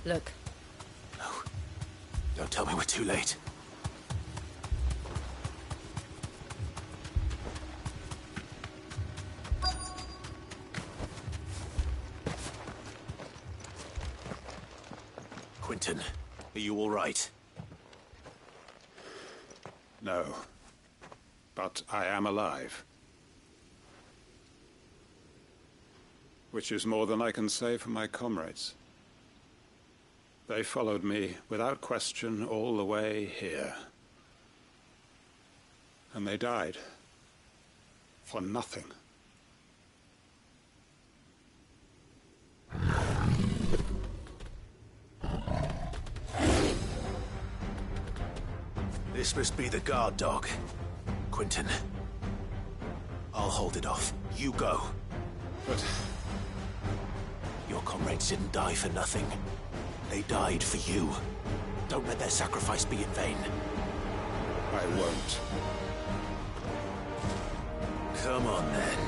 look. No. Don't tell me we're too late. Quentin, are you all right? No. But I am alive. Which is more than I can say for my comrades. They followed me without question all the way here. And they died. For nothing. This must be the guard dog. Quentin. I'll hold it off. You go. But... your comrades didn't die for nothing. They died for you. Don't let their sacrifice be in vain. I won't. Come on, then.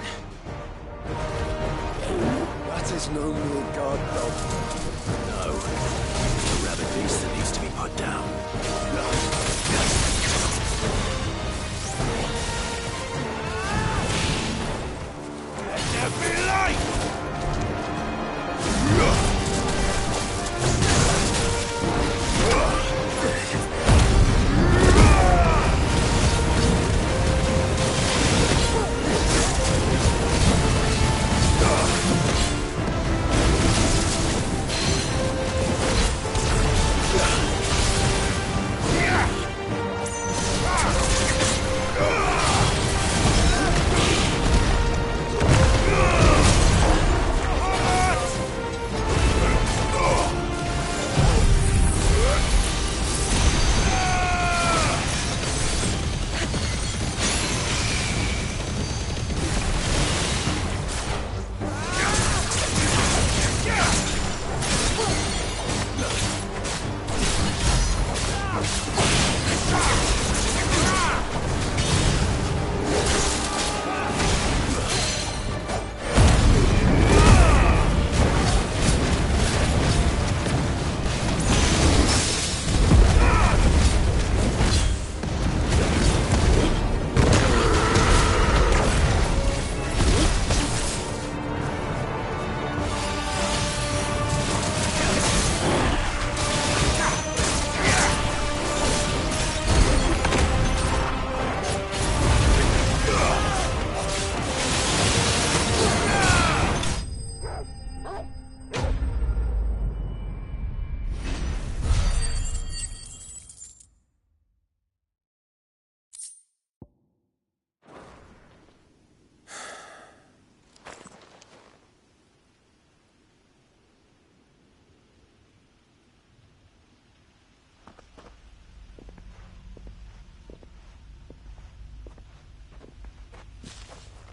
That is no mere guard dog. No. It's a rabid beast that needs to be put down. Let there be light!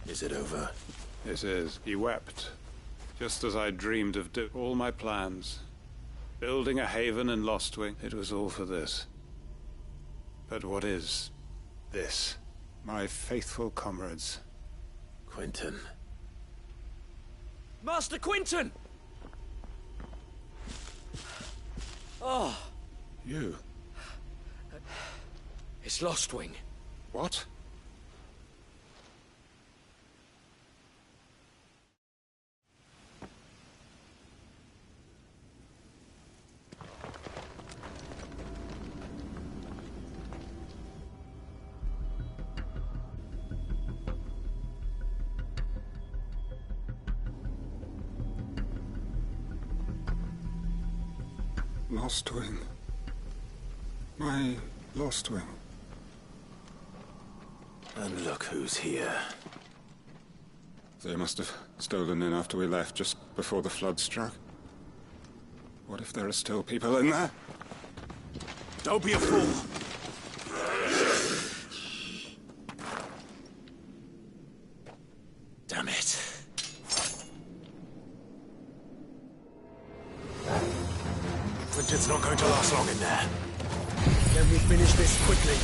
Is it over? It is. He wept, just as I dreamed of all my plans. Building a haven in Lostwing, it was all for this. But what is this? My faithful comrades. Quentin. Master Quentin! Oh. You? It's Lostwing. What? Lostwing. My Lostwing. And look who's here. They must have stolen in after we left, just before the flood struck. What if there are still people in there? Don't be a fool! Damn it. Quentin's not going to last long in there. Then we finish this quickly.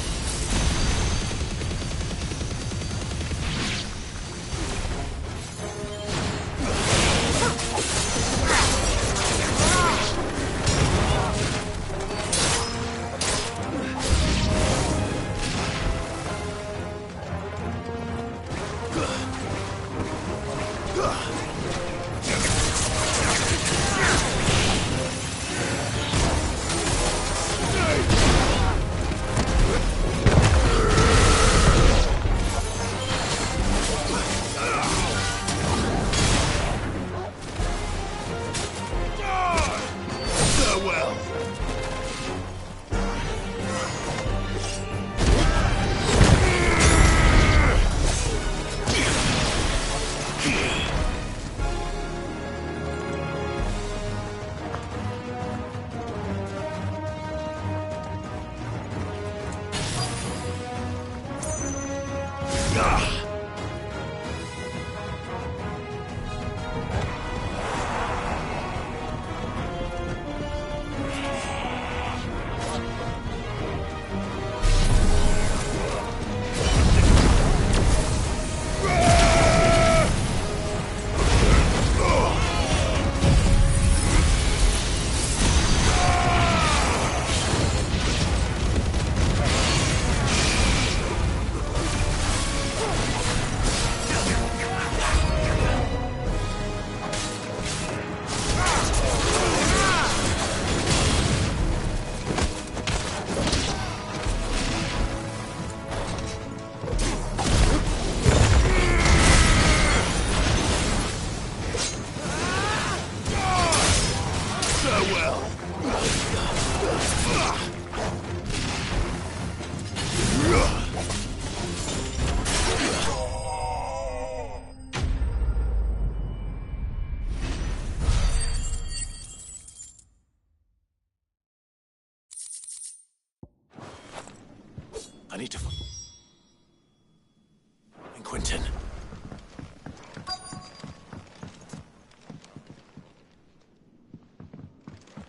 I need to find Quentin.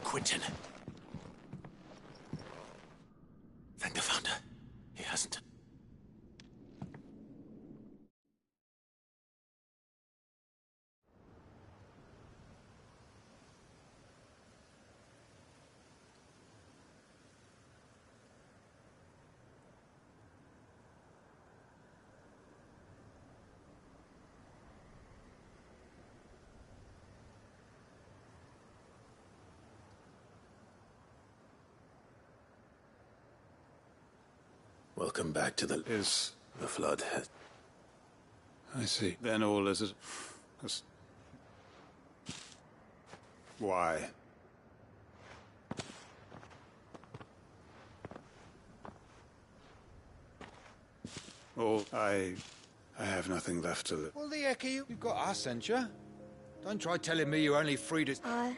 Quentin. Thank the Founder. He hasn't. Welcome back to the flood. I see. Then all is as... Why? Oh, I have nothing left to live. Well, the heck are you? You've got us, ain't you? Don't try telling me you only freed us. I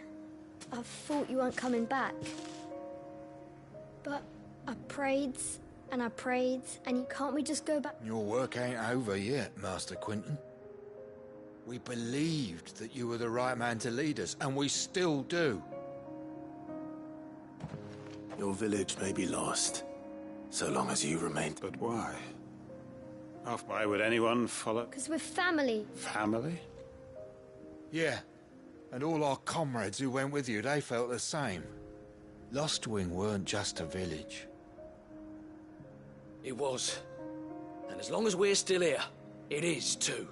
thought you weren't coming back. But I prayed, and can't we just go back? Your work ain't over yet, Master Quentin. We believed that you were the right man to lead us, and we still do. Your village may be lost, so long as you remain. But why? Why would anyone follow? Because we're family. Family? Yeah, and all our comrades who went with you, they felt the same. Lostwing weren't just a village. It was. And as long as we're still here, it is too.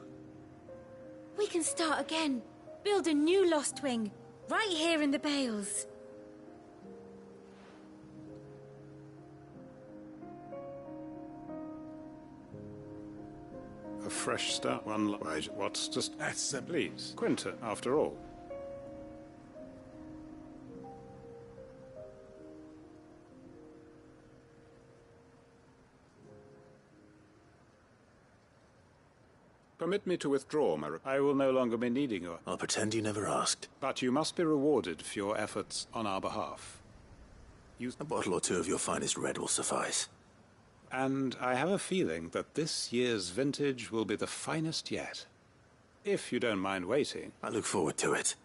We can start again. Build a new Lostwing. Right here in the Bales. A fresh start. One. What's just. That's please, Quinta. After all. Permit me to withdraw, I will no longer be needing you. I'll pretend you never asked. But you must be rewarded for your efforts on our behalf. A bottle or two of your finest red will suffice. And I have a feeling that this year's vintage will be the finest yet. If you don't mind waiting. I look forward to it.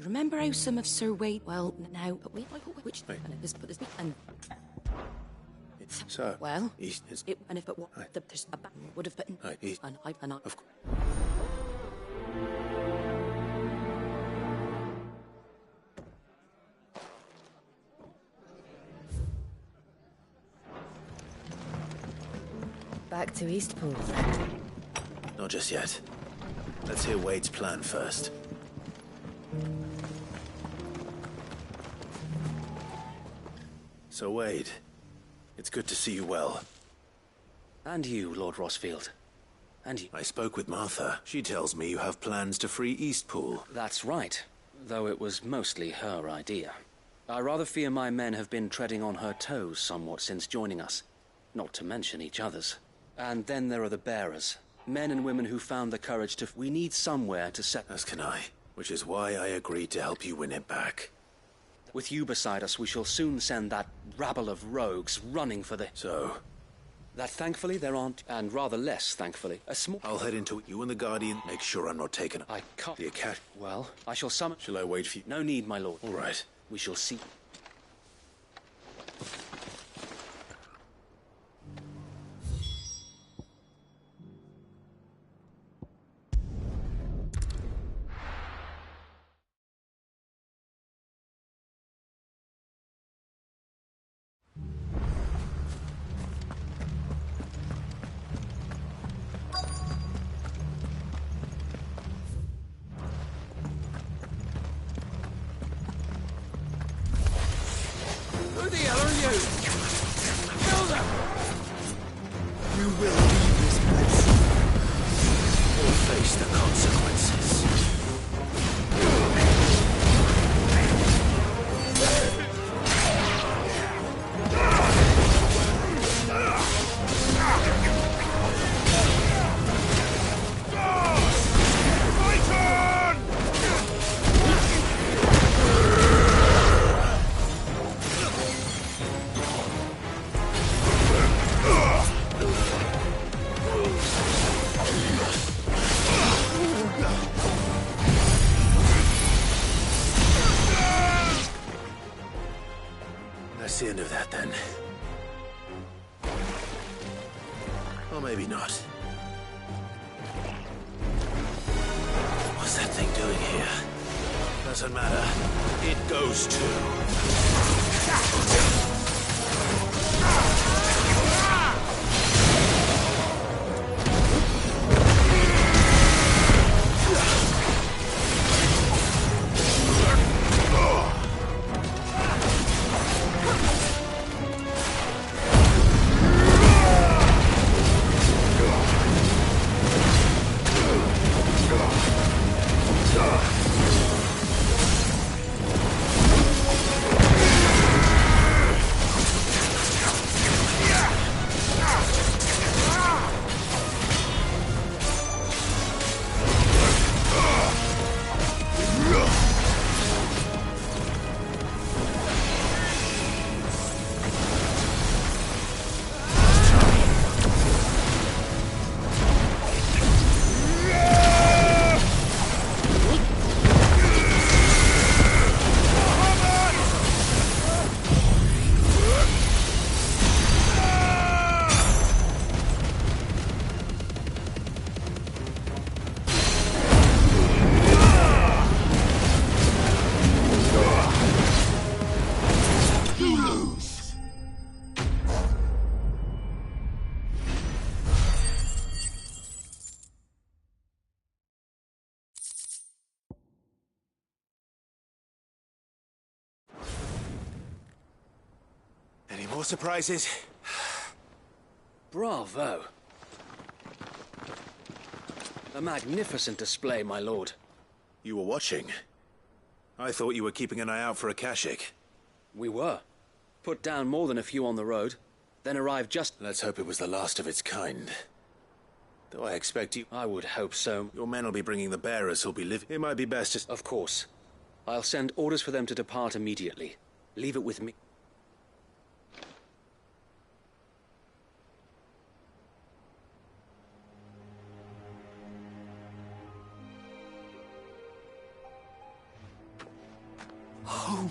Remember how some of Sir Wade... Well, now... Which... Wait. And it was... But this... And... So... Well... East is... It... And if... But what... There's a... Would have been... East... And I... And I... Of course. Back to Eastpool. Not just yet. Let's hear Wade's plan first. So, Wade, it's good to see you well. And you, Lord Rosfield. And you. I spoke with Martha. She tells me you have plans to free Eastpool. That's right, though it was mostly her idea. I rather fear my men have been treading on her toes somewhat since joining us, not to mention each other's. And then there are the bearers, men and women who found the courage to... We need somewhere to set... As can I, which is why I agreed to help you win it back. With you beside us, we shall soon send that rabble of rogues running for the... So? That thankfully there aren't, and rather less thankfully, a small... I'll head into it. You and the Guardian, make sure I'm not taken. I can't... The Academy... Well, I shall summon... Shall I wait for you? No need, my lord. All right. We shall see... Who the hell are you? Kill them! You will leave this place. Or face the consequences. That's the end of that, then. Or maybe not. What's that thing doing here? Doesn't matter. It goes too. More surprises? Bravo. A magnificent display, my lord. You were watching? I thought you were keeping an eye out for a Kashik. We were. Put down more than a few on the road, then arrived just... Let's hope it was the last of its kind. Though I expect you... I would hope so. Your men will be bringing the bearers who'll be living... It might be best to... Of course. I'll send orders for them to depart immediately. Leave it with me. Home.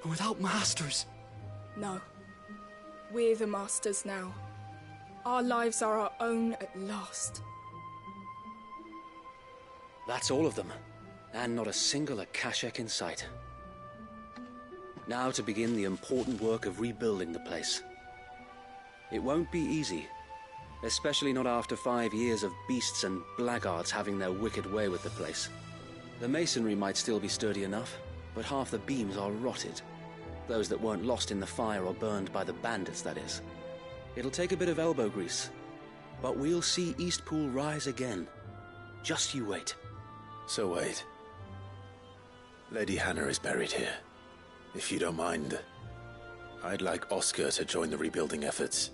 Without masters. No. We're the masters now. Our lives are our own at last. That's all of them. And not a single Akashek in sight. Now to begin the important work of rebuilding the place. It won't be easy. Especially not after 5 years of beasts and blackguards having their wicked way with the place. The masonry might still be sturdy enough, but half the beams are rotted. Those that weren't lost in the fire or burned by the bandits, that is. It'll take a bit of elbow grease, but we'll see Eastpool rise again. Just you wait. So wait. Lady Hannah is buried here. If you don't mind, I'd like Oscar to join the rebuilding efforts.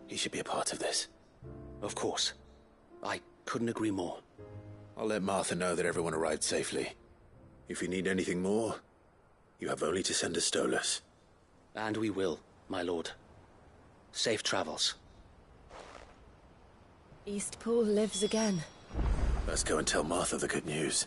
He should be a part of this. Of course. I couldn't agree more. I'll let Martha know that everyone arrived safely. If you need anything more, you have only to send a Stolas. And we will, my lord. Safe travels. Eastpool lives again. Let's go and tell Martha the good news.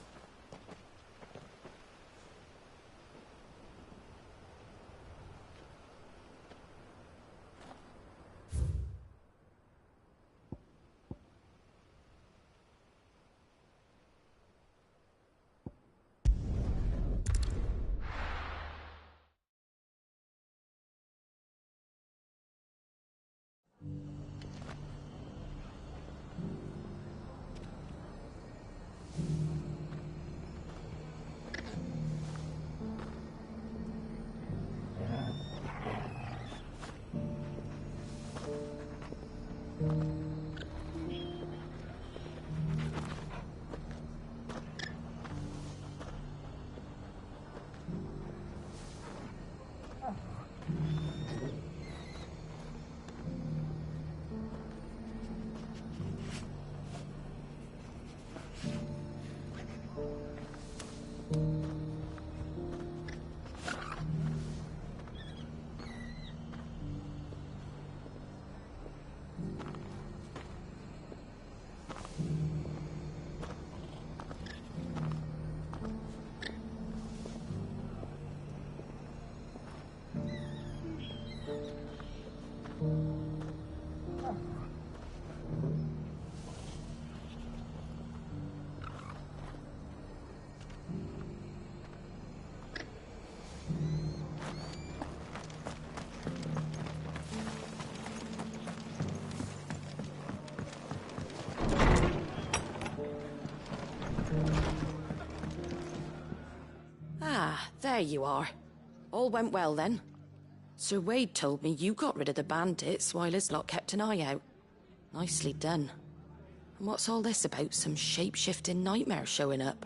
There you are. All went well then. Sir Wade told me you got rid of the bandits while his lot kept an eye out. Nicely done. And what's all this about some shape-shifting nightmare showing up?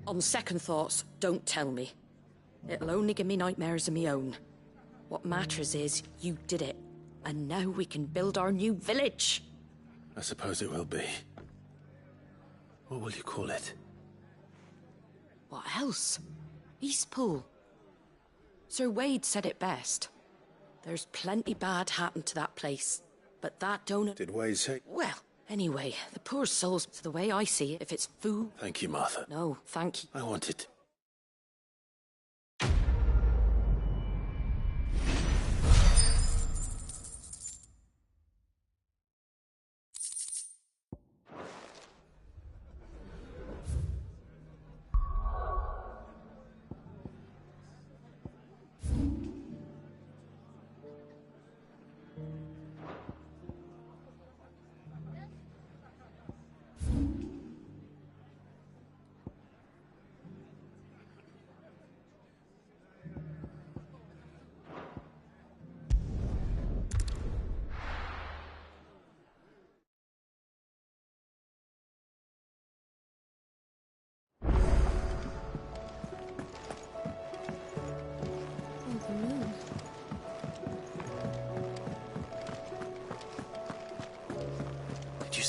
On second thoughts, don't tell me. It'll only give me nightmares of me own. What matters is you did it. And now we can build our new village. I suppose it will be. What will you call it? What else? Eastpool. Sir Wade said it best. There's plenty bad happened to that place, but that don't... Did Wade say... Well, anyway, the poor souls, the way I see it, if it's food... Thank you, Martha. No, thank you. I wanted...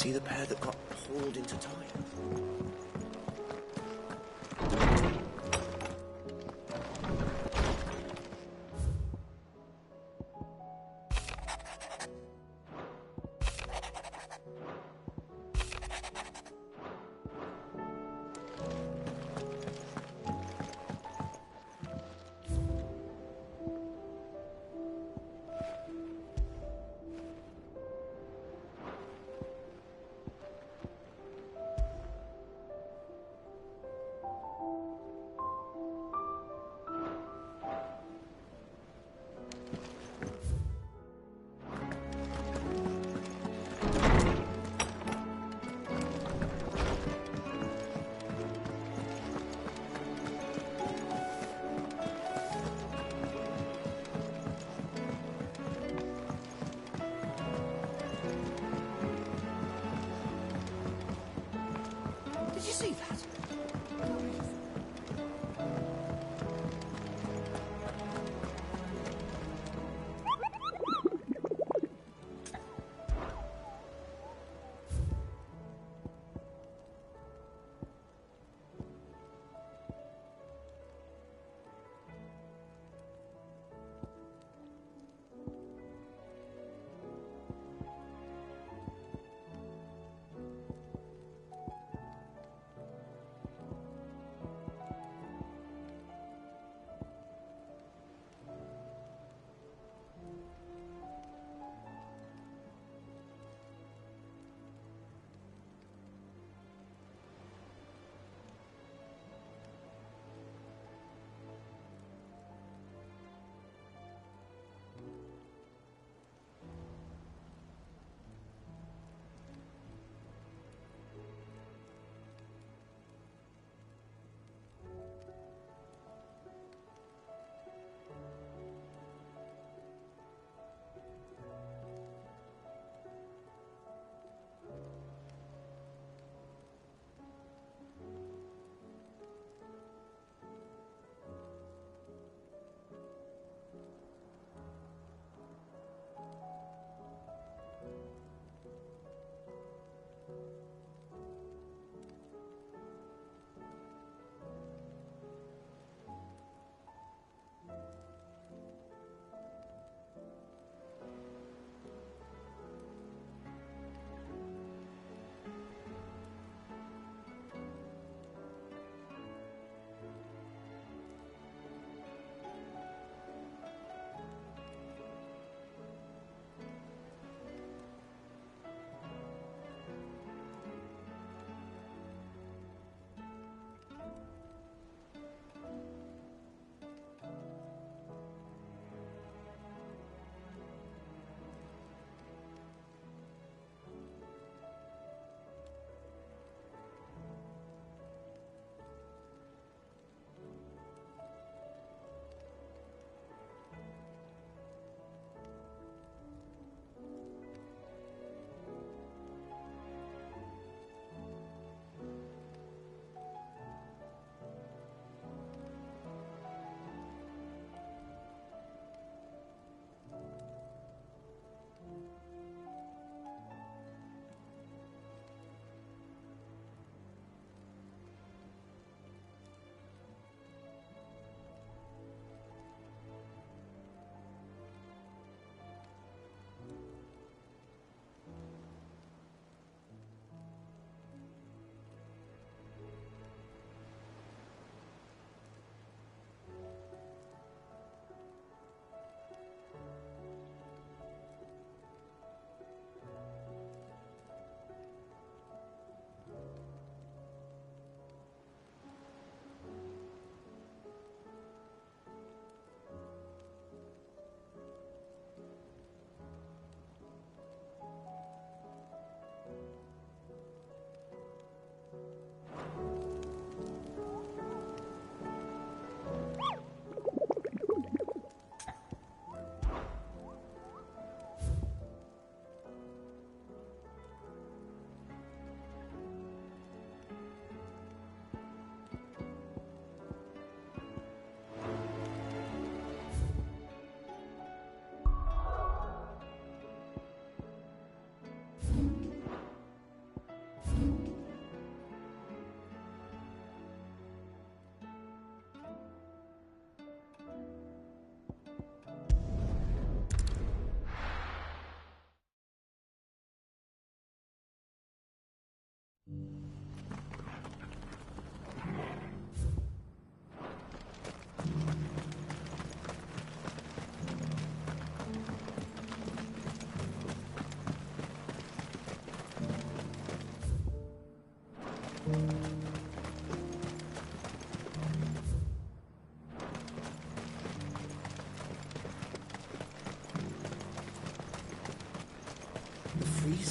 See the pair that got hauled into time? Did you see that?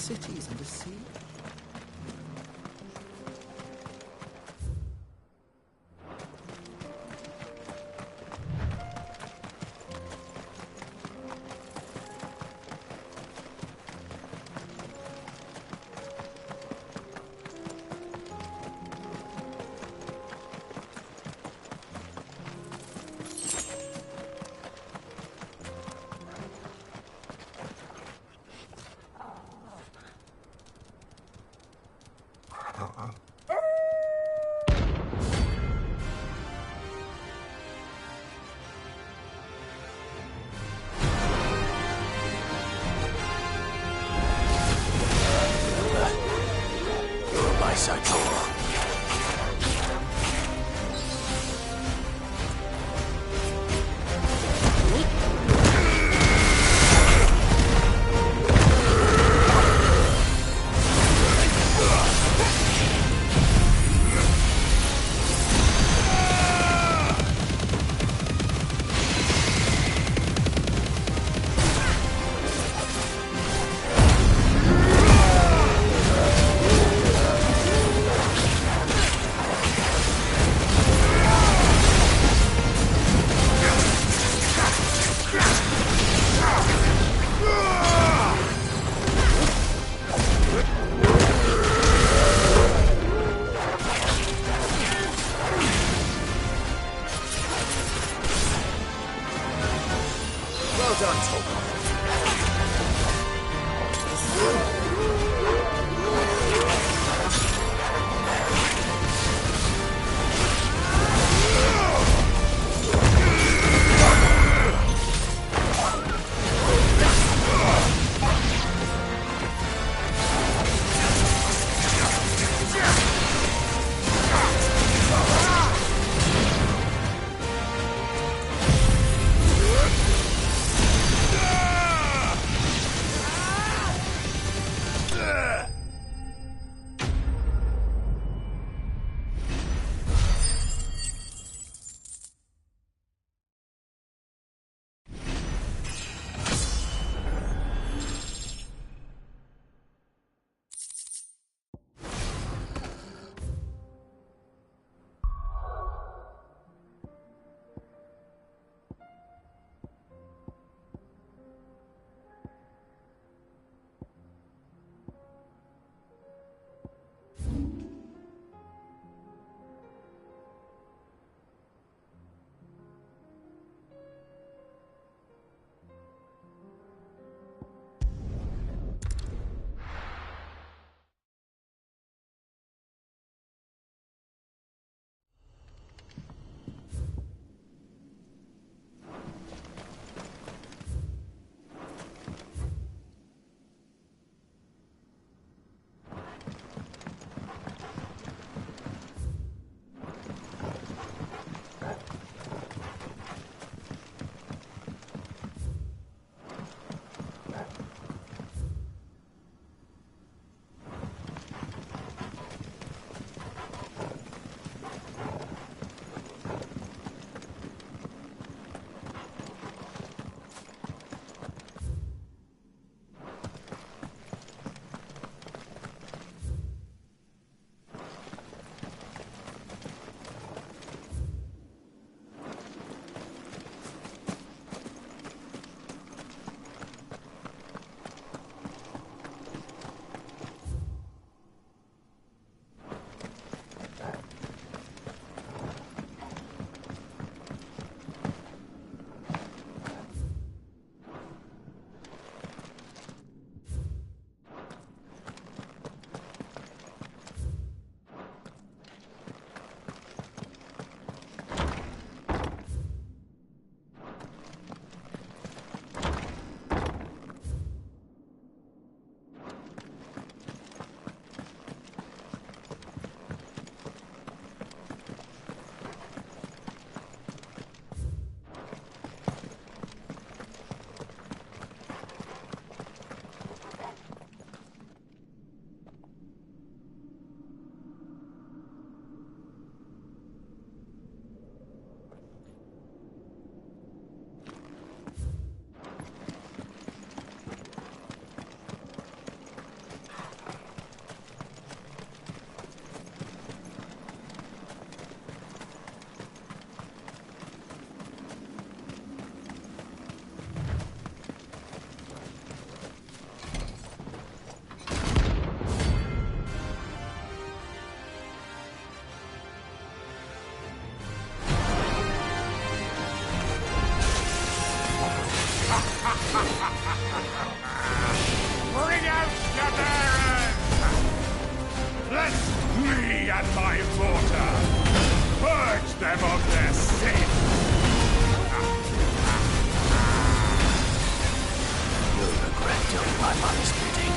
cities and a sea. Bring out your bearers! Let me and my mortar purge them of their sin! You'll regret doing my mother's bidding.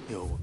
Yo.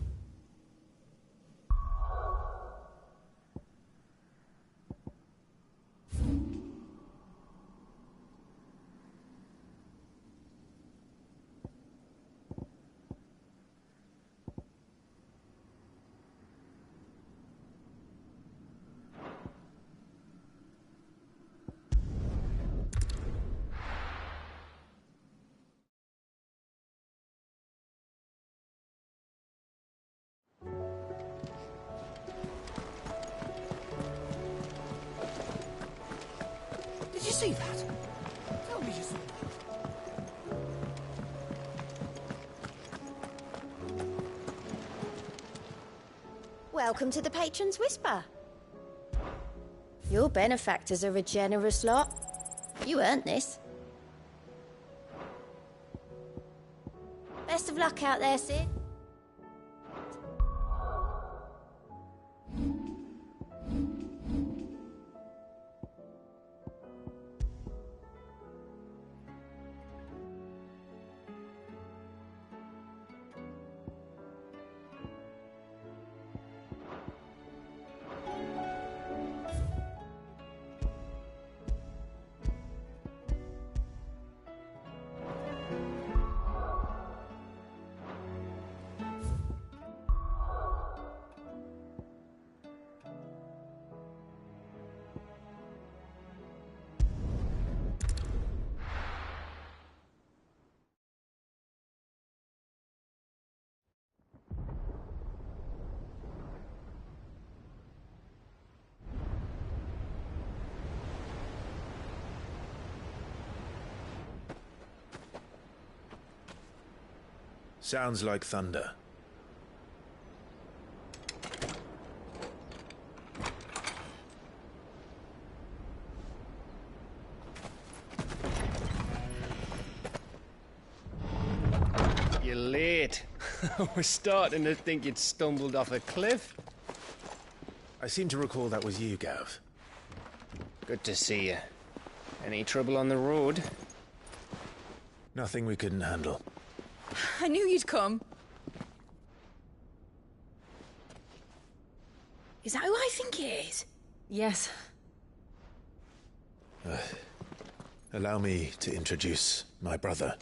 Did you see that? Tell me you saw that. Welcome to the Patron's Whisper. Your benefactors are a generous lot. You earned this. Best of luck out there, Sid. Sounds like thunder. You're late. We're starting to think you'd stumbled off a cliff. I seem to recall that was you, Gav. Good to see you. Any trouble on the road? Nothing we couldn't handle. I knew you'd come. Is that who I think it is? Yes. Allow me to introduce my brother.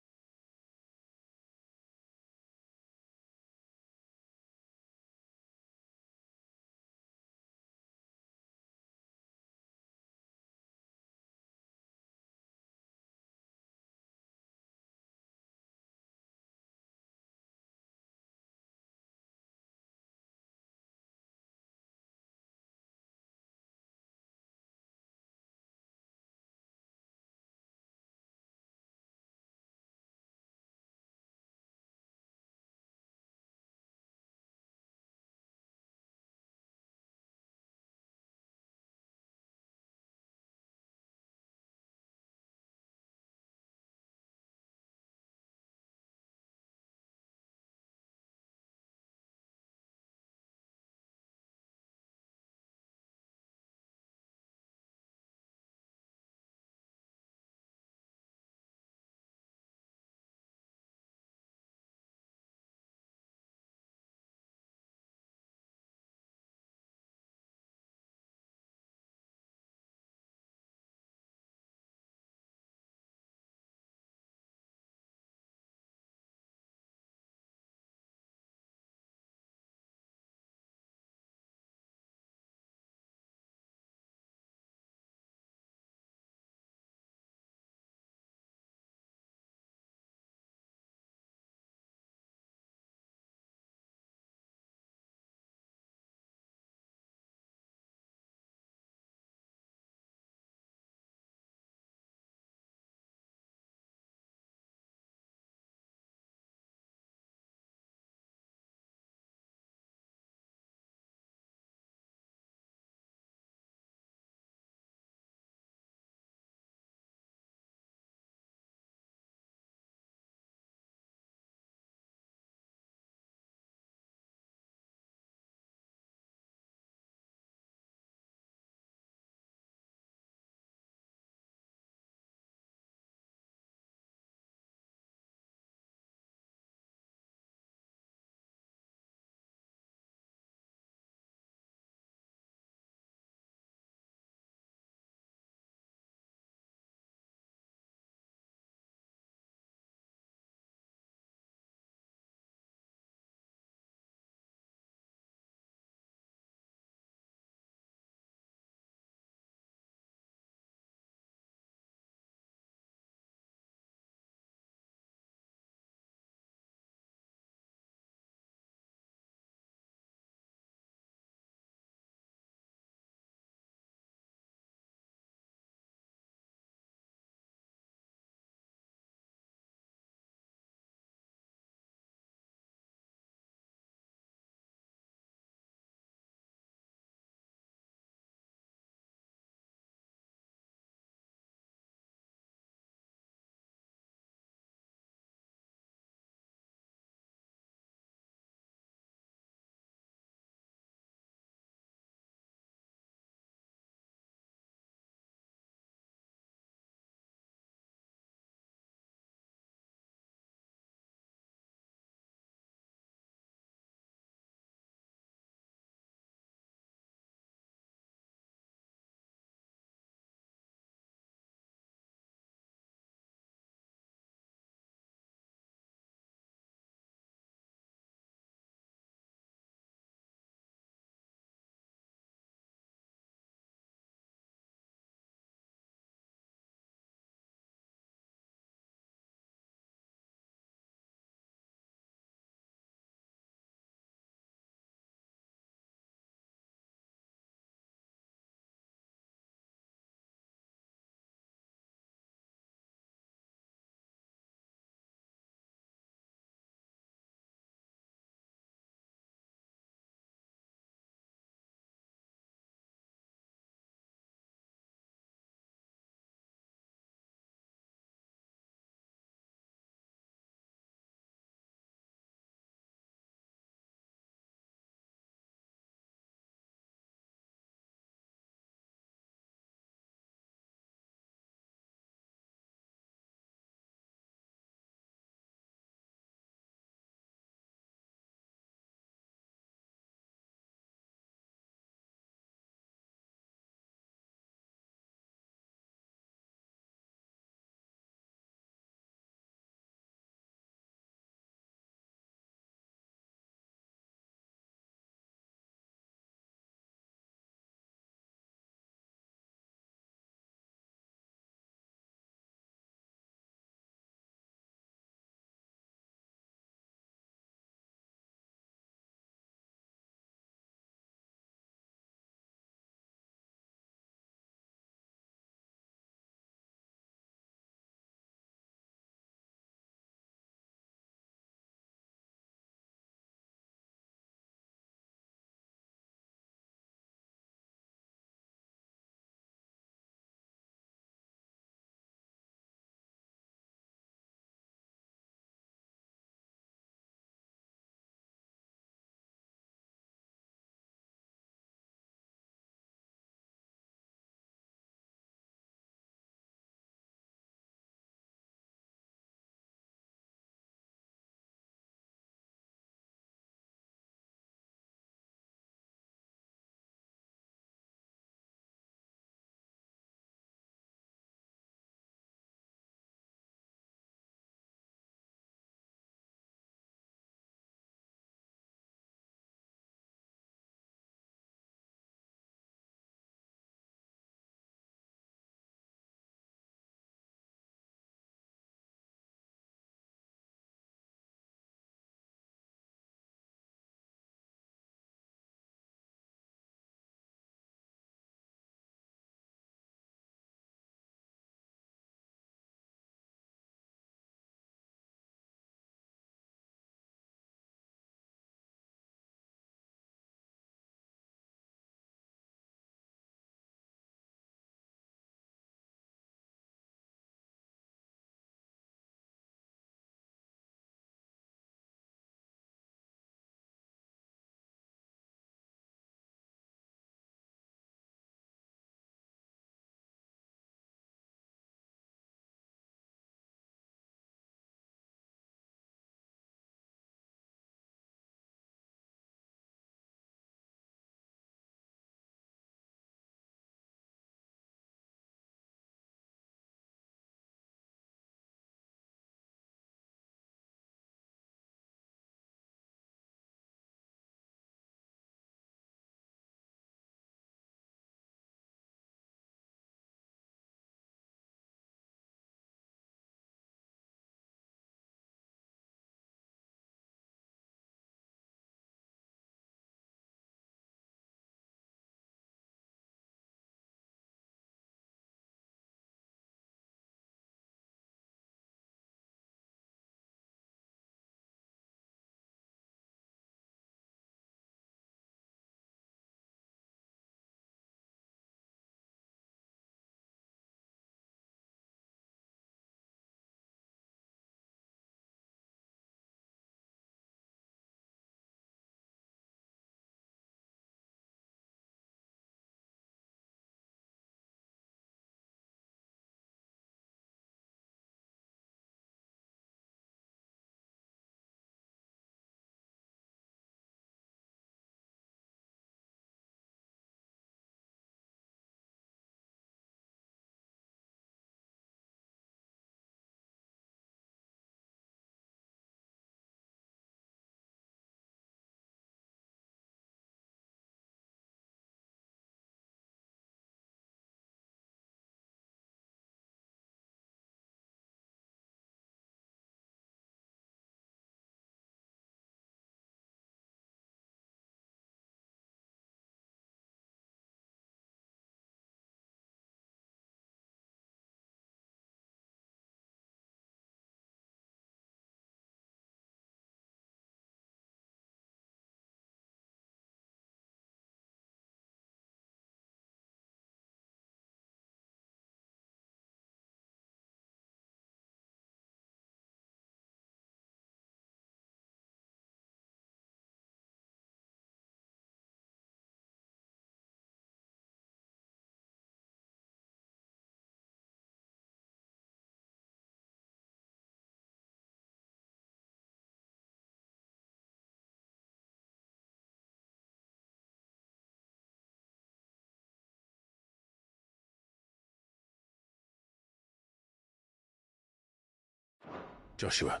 Joshua.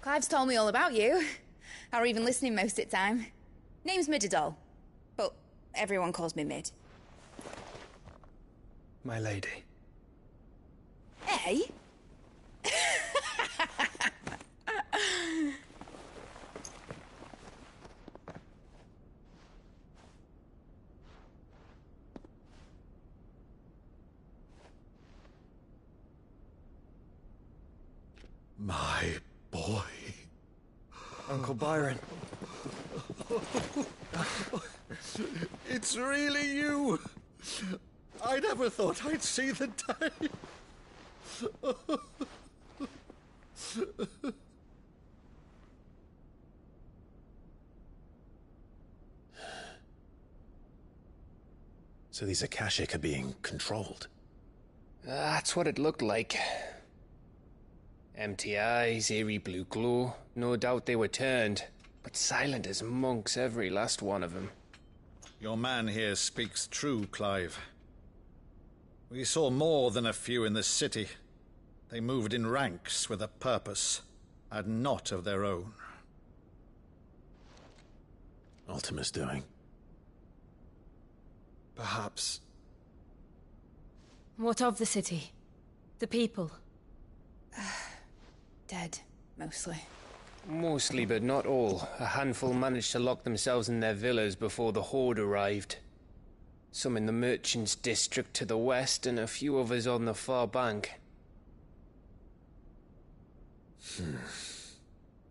Clive's told me all about you. Or even listening most of the time. Name's Midadol, but everyone calls me Mid. My lady. Eh? My boy. Uncle Byron. It's really you. I never thought I'd see the day. So these Akashic are being controlled? That's what it looked like. Empty eyes, eerie blue glow. No doubt they were turned, but silent as monks, every last one of them. Your man here speaks true, Clive. We saw more than a few in the city. They moved in ranks with a purpose, and not of their own. Ultima's doing. Perhaps. What of the city? The people? Dead, mostly. Mostly, but not all. A handful managed to lock themselves in their villas before the Horde arrived. Some in the Merchants' District to the west, and a few others on the far bank.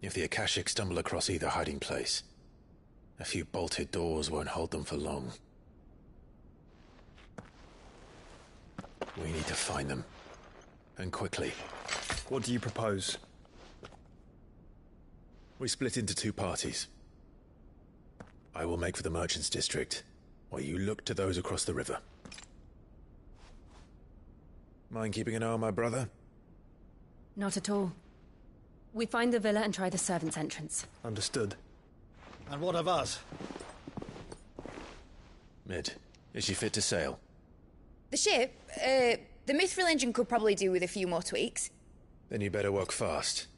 If the Akashic stumble across either hiding place, a few bolted doors won't hold them for long. We need to find them. And quickly. What do you propose? We split into two parties. I will make for the Merchants' District, while you look to those across the river. Mind keeping an eye on my brother? Not at all. We find the villa and try the servants' entrance. Understood. And what of us? Mid, is she fit to sail? The ship, the Mithril engine could probably do with a few more tweaks. Then you better work fast.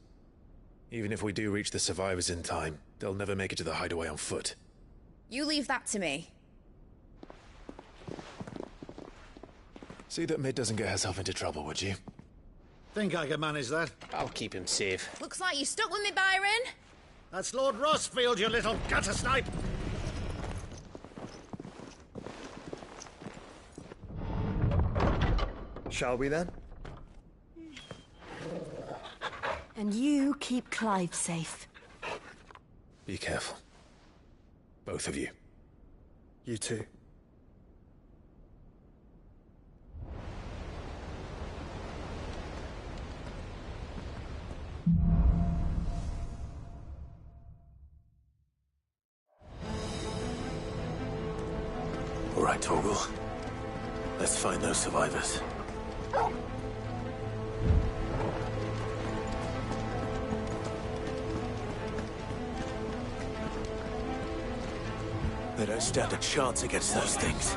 Even if we do reach the survivors in time, they'll never make it to the hideaway on foot. You leave that to me. See that Mid doesn't get herself into trouble, would you? Think I can manage that? I'll keep him safe. Looks like you stuck with me, Byron. That's Lord Rossfield, you little gutter snipe! Shall we then? And you keep Clive safe. Be careful. Both of you. You too. All right, Torgal. Let's find those survivors. They don't stand a chance against those things.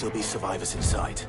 still be survivors inside.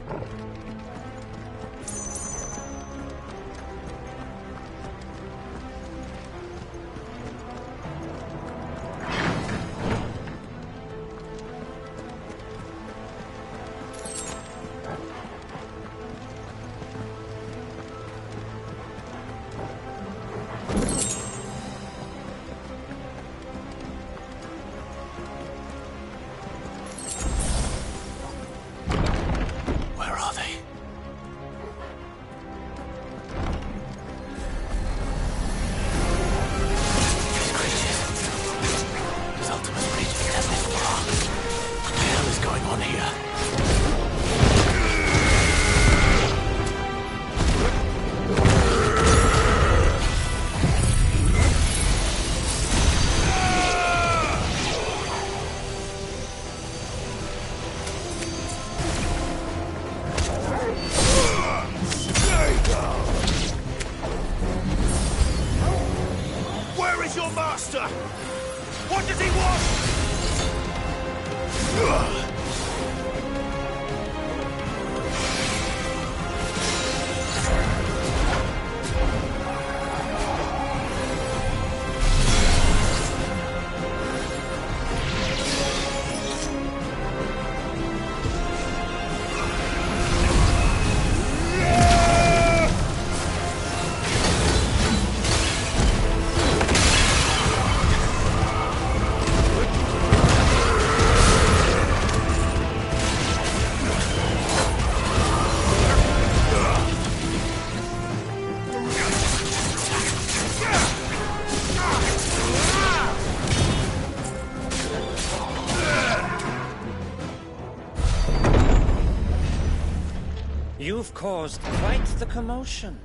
You've caused quite the commotion.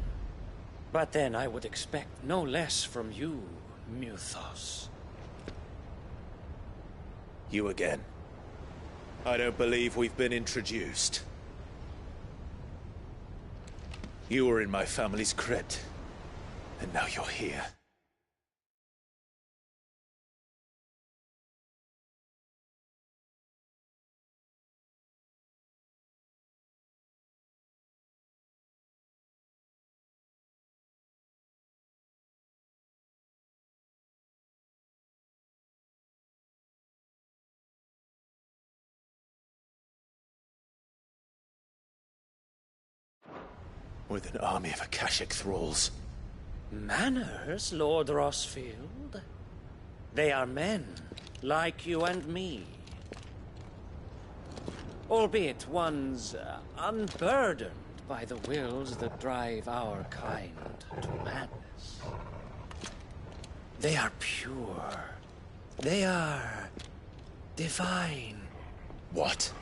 But then I would expect no less from you, Muthos. You again. I don't believe we've been introduced. You were in my family's crypt, and now you're here. With an army of Akashic thralls. Manners, Lord Rossfield? They are men, like you and me. Albeit ones unburdened by the wills that drive our kind to madness. They are pure. They are divine. What?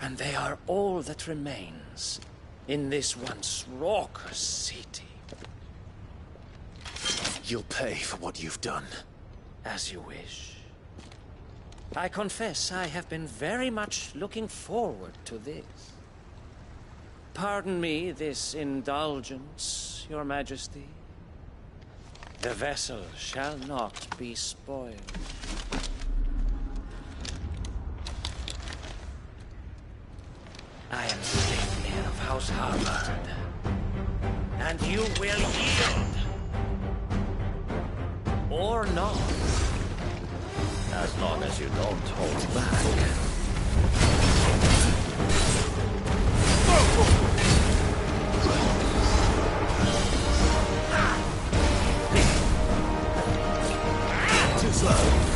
And they are all that remains in this once raucous city. You'll pay for what you've done. As you wish. I confess I have been very much looking forward to this. Pardon me this indulgence, Your Majesty. The vessel shall not be spoiled. I am the savior of House Harvard, and you will yield. Or not. As long as you don't hold back. Too slow.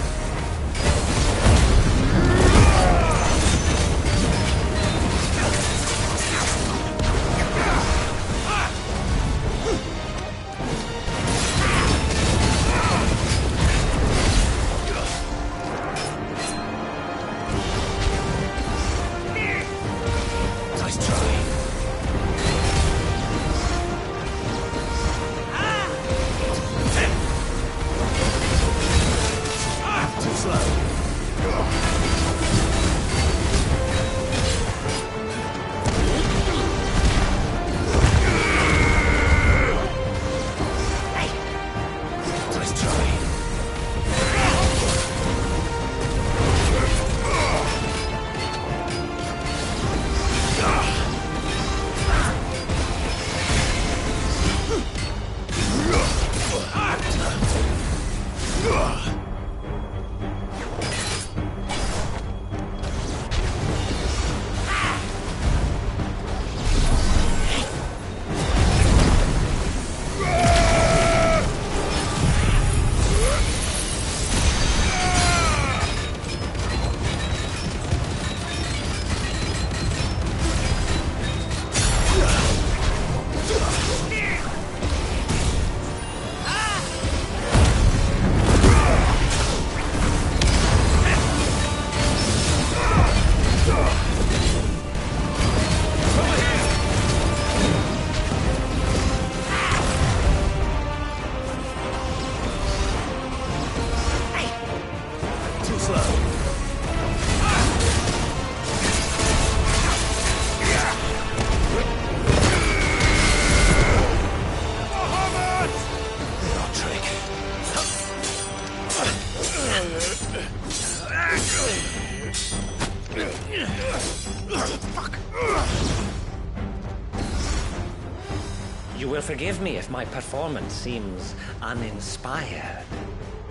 You will forgive me if my performance seems uninspired.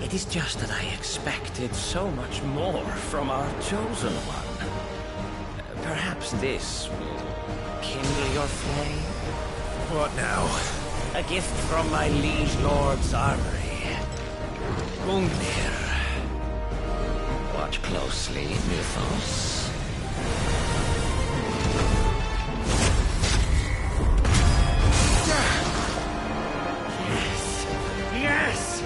It is just that I expected so much more from our chosen one. Perhaps this will kindle your flame? What now? A gift from my liege lord's armory. Gungnir. Watch closely, Mythos. Yes!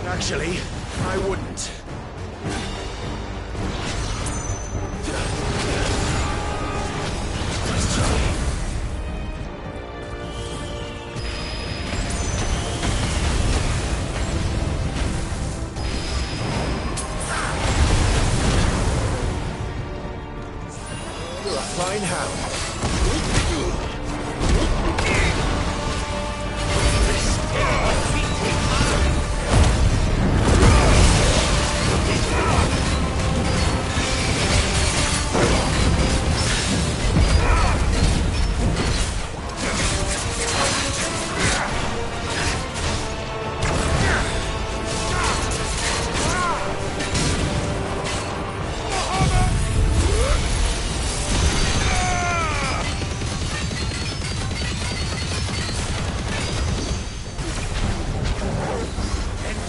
Actually, I wouldn't. Let's try. You're a fine hound.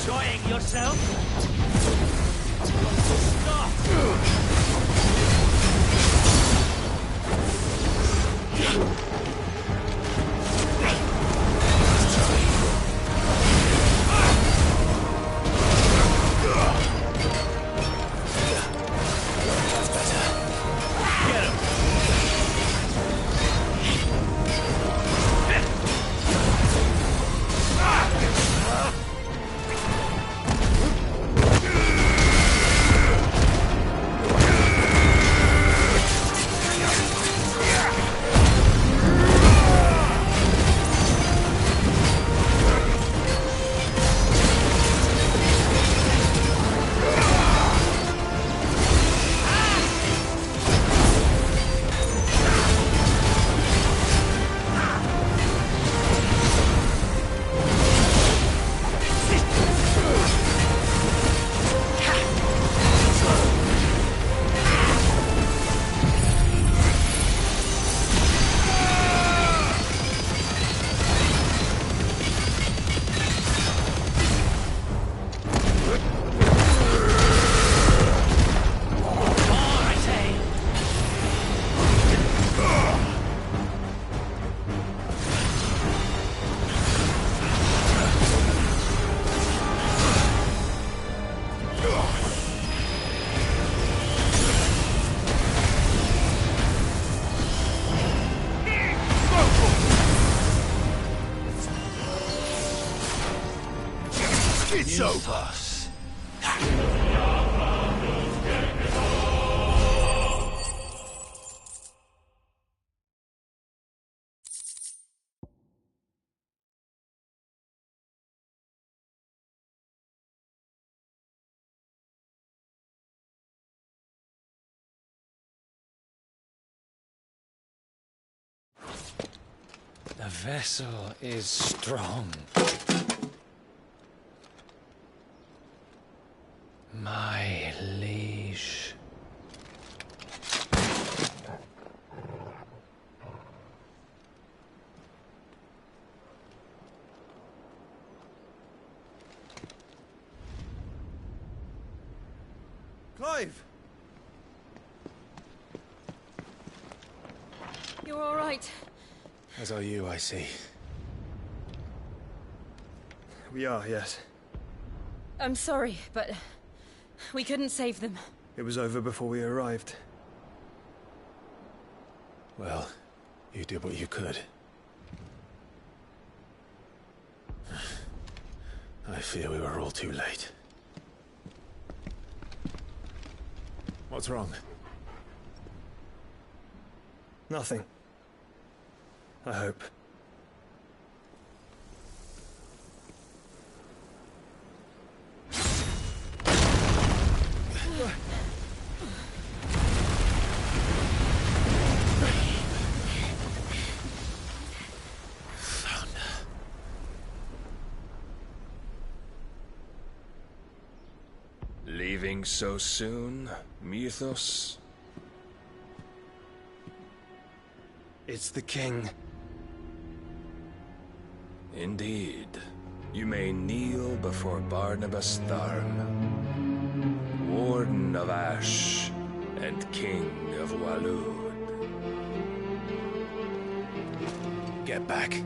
Enjoying yourself? Stop! That's better. Get him! It's over. The vessel is strong. My liege. Clive! You're all right. As are you, I see. We are, yes. I'm sorry, but we couldn't save them. It was over before we arrived. Well, you did what you could. I fear we were all too late. What's wrong? Nothing. I hope. Leaving so soon, Mythos? It's the king. Indeed. You may kneel before Barnabas Tharm, Warden of Ash and King of Walud. Get back.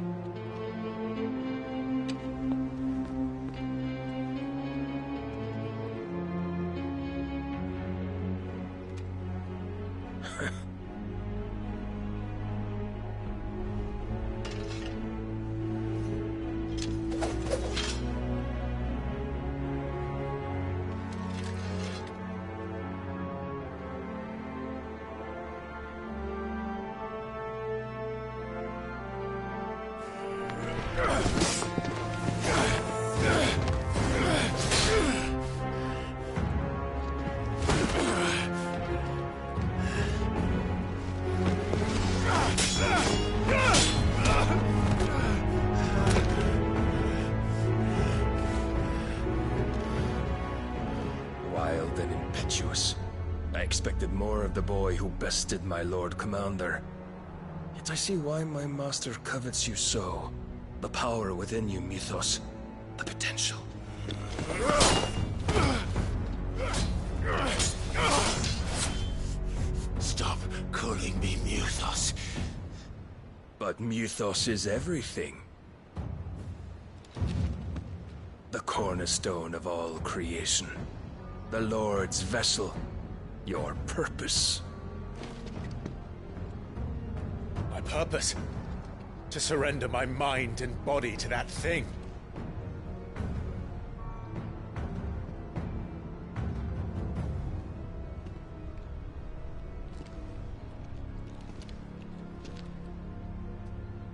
Wild and impetuous. I expected more of the boy who bested my Lord Commander. Yet I see why my master covets you so. The power within you, Mythos. The potential. Stop calling me Mythos. But Mythos is everything. The cornerstone of all creation. The Lord's vessel. Your purpose. My purpose? To surrender my mind and body to that thing.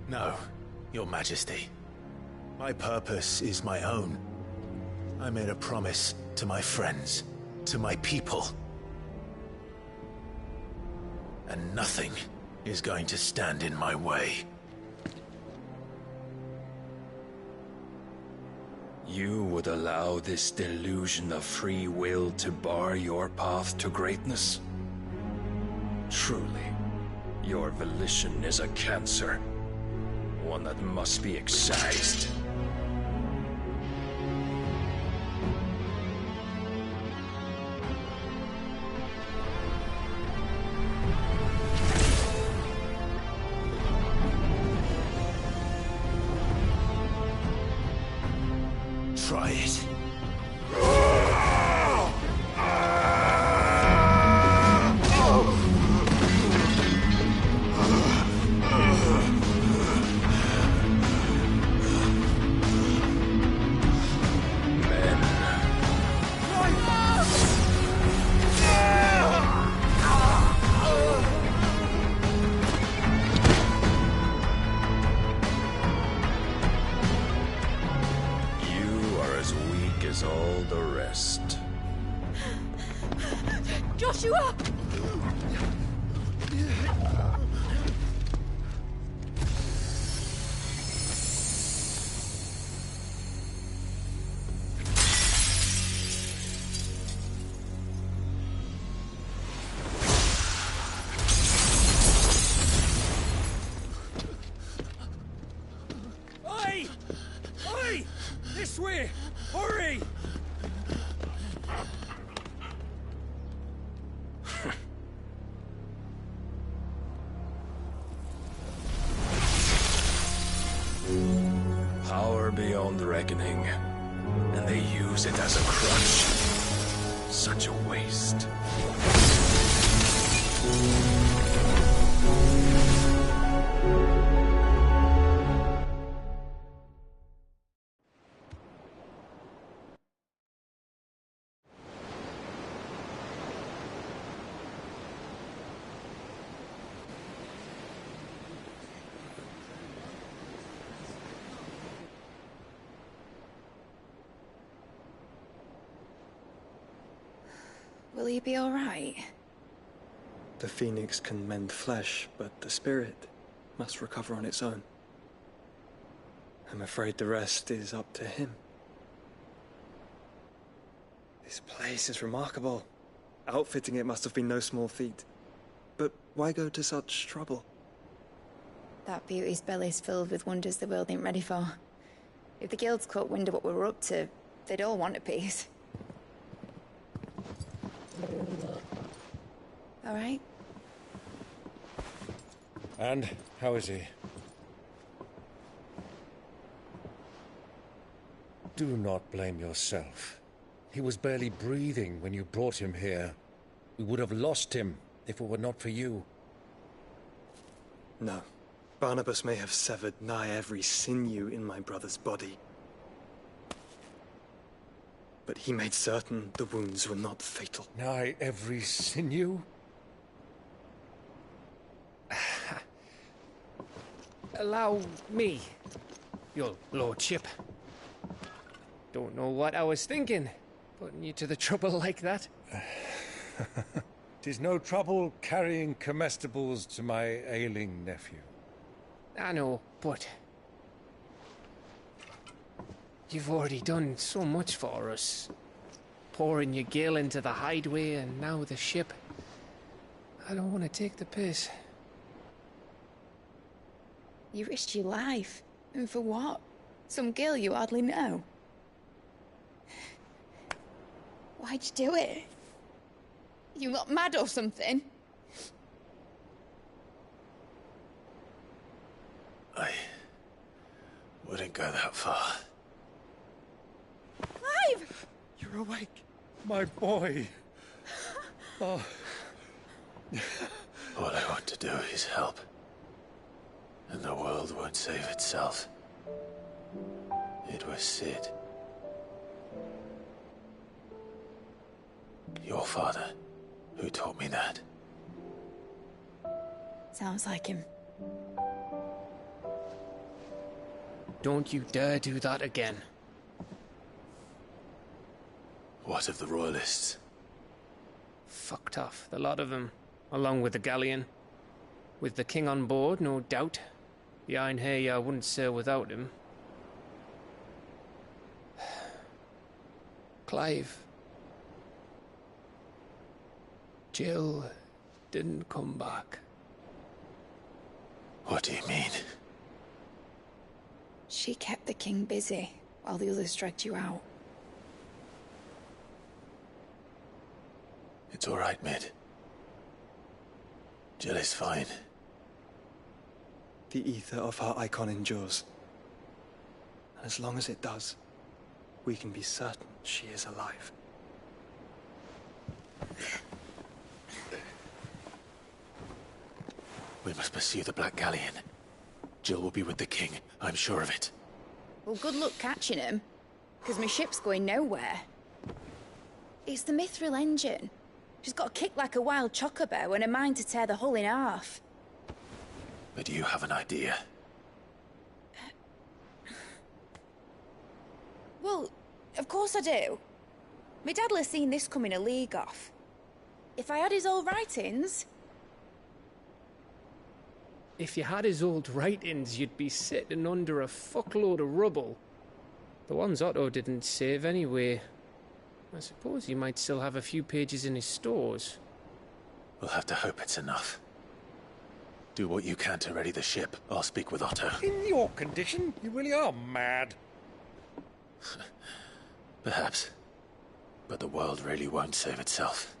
No, Your Majesty. My purpose is my own. I made a promise to my friends, to my people. And nothing is going to stand in my way. You would allow this delusion of free will to bar your path to greatness? Truly, your volition is a cancer. One that must be excised. Try it. All the rest. Joshua! Oi! Oi! This way! Hurry! beyond reckoning, and they use it as a crutch. Such a waste. Will he be all right? The phoenix can mend flesh, but the spirit must recover on its own. I'm afraid the rest is up to him. This place is remarkable. Outfitting it must have been no small feat. But why go to such trouble? That beauty's belly's filled with wonders the world ain't ready for. If the guilds caught wind of what we were up to, they'd all want a piece. All right? And how is he? Do not blame yourself. He was barely breathing when you brought him here. We would have lost him if it were not for you. No. Barnabas may have severed nigh every sinew in my brother's body. But he made certain the wounds were not fatal. Nigh every sinew? Allow me, your lordship. Don't know what I was thinking, putting you to the trouble like that. 'Tis no trouble carrying comestibles to my ailing nephew. I know, but you've already done so much for us. Pouring your gil into the hideaway and now the ship. I don't want to take the piss. You risked your life. And for what? Some girl you hardly know. Why'd you do it? You got mad or something? I wouldn't go that far. Clive! You're awake, my boy. Oh. All I want to do is help. And the world won't save itself. It was Sid. Your father, who taught me that. Sounds like him. Don't you dare do that again. What of the Royalists? Fucked off, the lot of them, along with the galleon. With the king on board, no doubt. The Iron Hair wouldn't sail without him. Clive. Jill didn't come back. What do you mean? She kept the king busy while the others dragged you out. It's all right, Mid. Jill is fine. The ether of her icon endures. And as long as it does, we can be certain she is alive. We must pursue the Black Galleon. Jill will be with the king, I'm sure of it. Well, good luck catching him, because my ship's going nowhere. It's the Mithril engine. She's got a kick like a wild chocobo and a mind to tear the hull in half. But you have an idea. Well, of course I do. My dad'll have seen this coming a league off. If I had his old writings... If you had his old writings, you'd be sitting under a fuckload of rubble. The ones Otto didn't save anyway. I suppose he might still have a few pages in his stores. We'll have to hope it's enough. Do what you can to ready the ship. I'll speak with Otto. In your condition, you really are mad. Perhaps. But the world really won't save itself.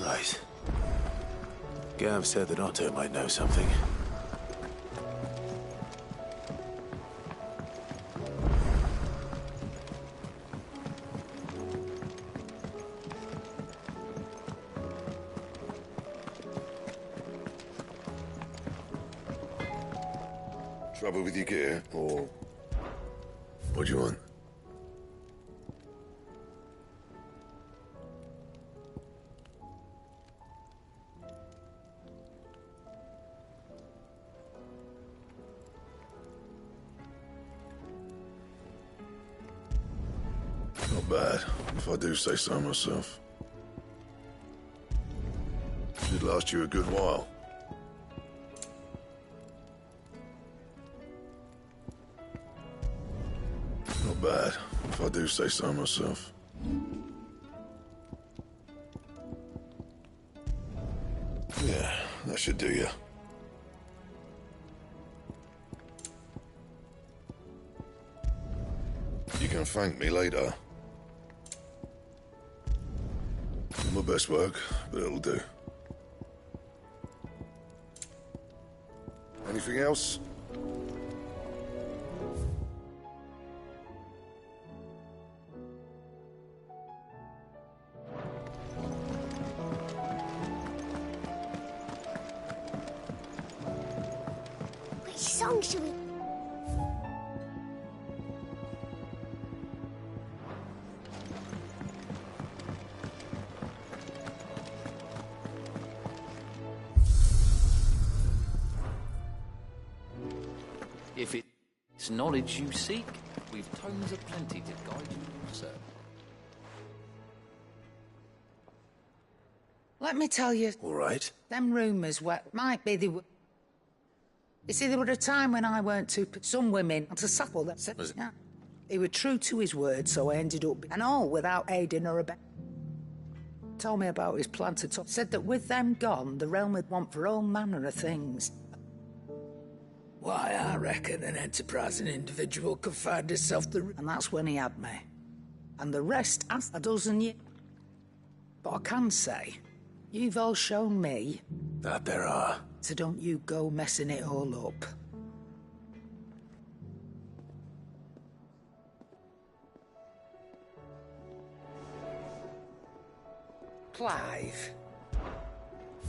Right. Gav said that Otto might know something. Trouble with your gear, or what do you want? Not bad, if I do say so myself. Should last you a good while. Not bad, if I do say so myself. Yeah, that should do you. You can thank me later. Not my best work, but it'll do. Anything else? Which song should we... If it's knowledge you seek, we've tomes aplenty to guide you, sir. Let me tell you. All right. Them rumours might be the... You see, there were a time when I weren't too... Some women had to sapple that said... Was it? Yeah. He was true to his word, so I ended up... And all without aiding or abetting. Told me about his plan to top. Said that with them gone, the realm would want for all manner of things. Why, I reckon an enterprising individual could find himself the... And that's when he had me. And the rest, as a dozen years. But I can say, you've all shown me... That there are. So don't you go messing it all up. Clive.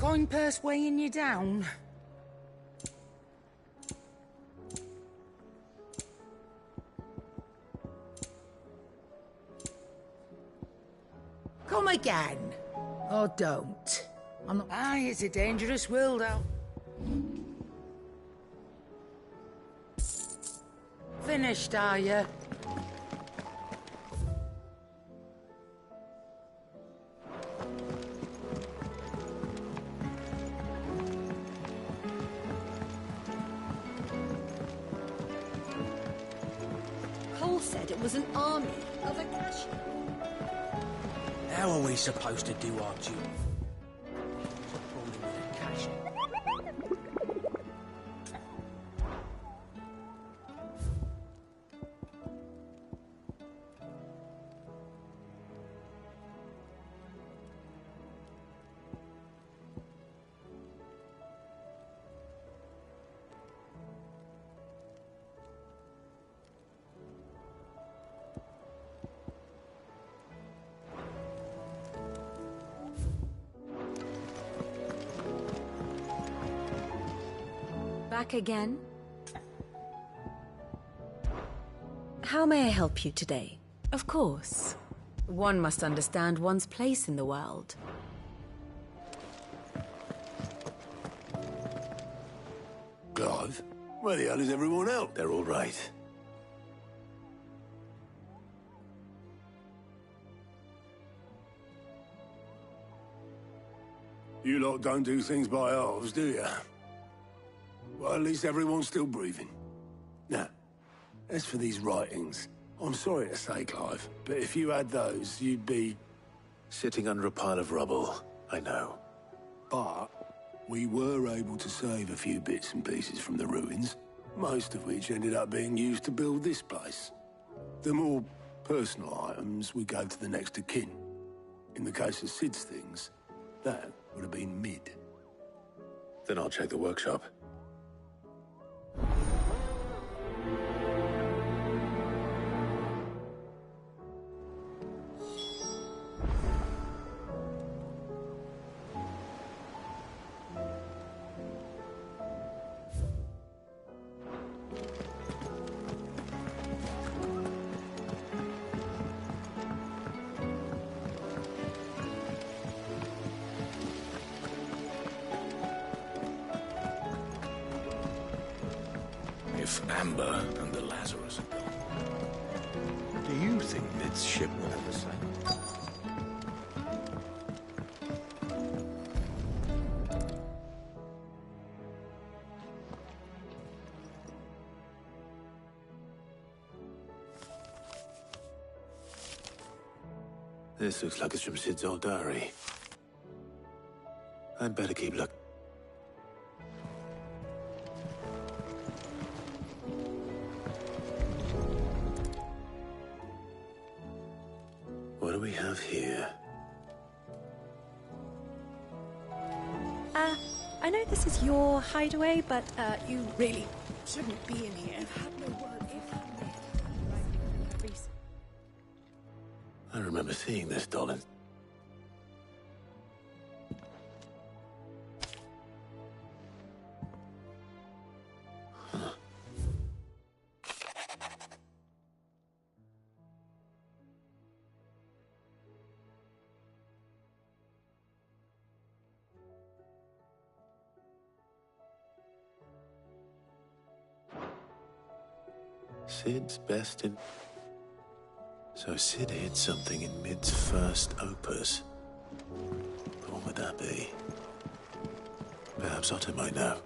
Coin purse weighing you down? Come again. Or don't. I'm not... Aye, it's a dangerous world out. Finished, are you? Cole said it was an army of a cash. How are we supposed to do our duty? Back again? How may I help you today? Of course. One must understand one's place in the world. Clive? Where the hell is everyone else? They're all right. You lot don't do things by halves, do you? Well, at least everyone's still breathing. Now, as for these writings, I'm sorry to say, Clive, but if you had those, you'd be... Sitting under a pile of rubble, I know. But we were able to save a few bits and pieces from the ruins, most of which ended up being used to build this place. The more personal items we gave to the next of kin. In the case of Sid's things, That would have been mid. Then I'll check the workshop. If Amber and the Lazarus are gone, do you think Mid's ship will ever sail? This looks like it's from Sid's old diary. I'd better keep looking. What do we have here? I know this is your hideaway, but, you really shouldn't be in here. I've had no word if I remember seeing this doll in... Sid's best in... So Sid hid something in Mid's first opus. But what would that be? Perhaps Otto might know.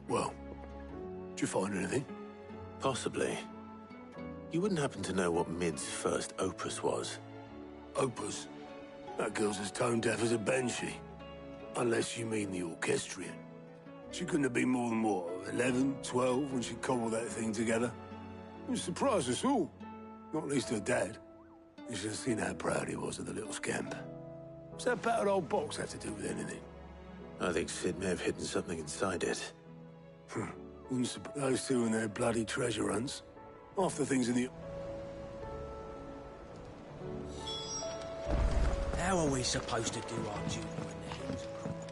Well, did you find anything? Possibly. You wouldn't happen to know what Mid's first opus was? Opus? That girl's as tone-deaf as a banshee. Unless you mean the orchestrion. She couldn't have been more than, what, 11, 12 when she cobbled that thing together? It surprised us all. Not least her dad. You should have seen how proud he was of the little scamp. What's that battered old box have to do with anything? I think Sid may have hidden something inside it. Wouldn't suppose those two and their bloody treasure hunts. Half the things in the... How are we supposed to do our duty when the hens are cropped?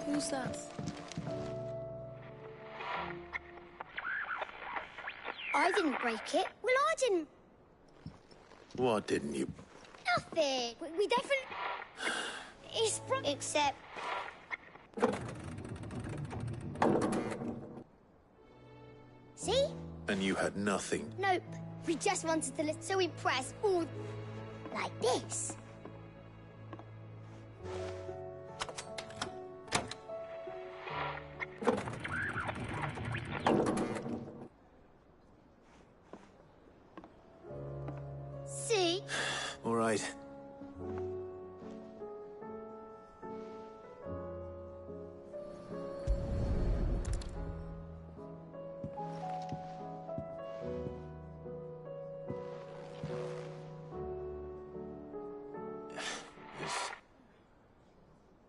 Who's that? I didn't break it. Well, I didn't. What didn't you... Nothing. We definitely... It's except... See? And you had nothing. Nope. We just wanted to listen, so we press all... like this. See? All right.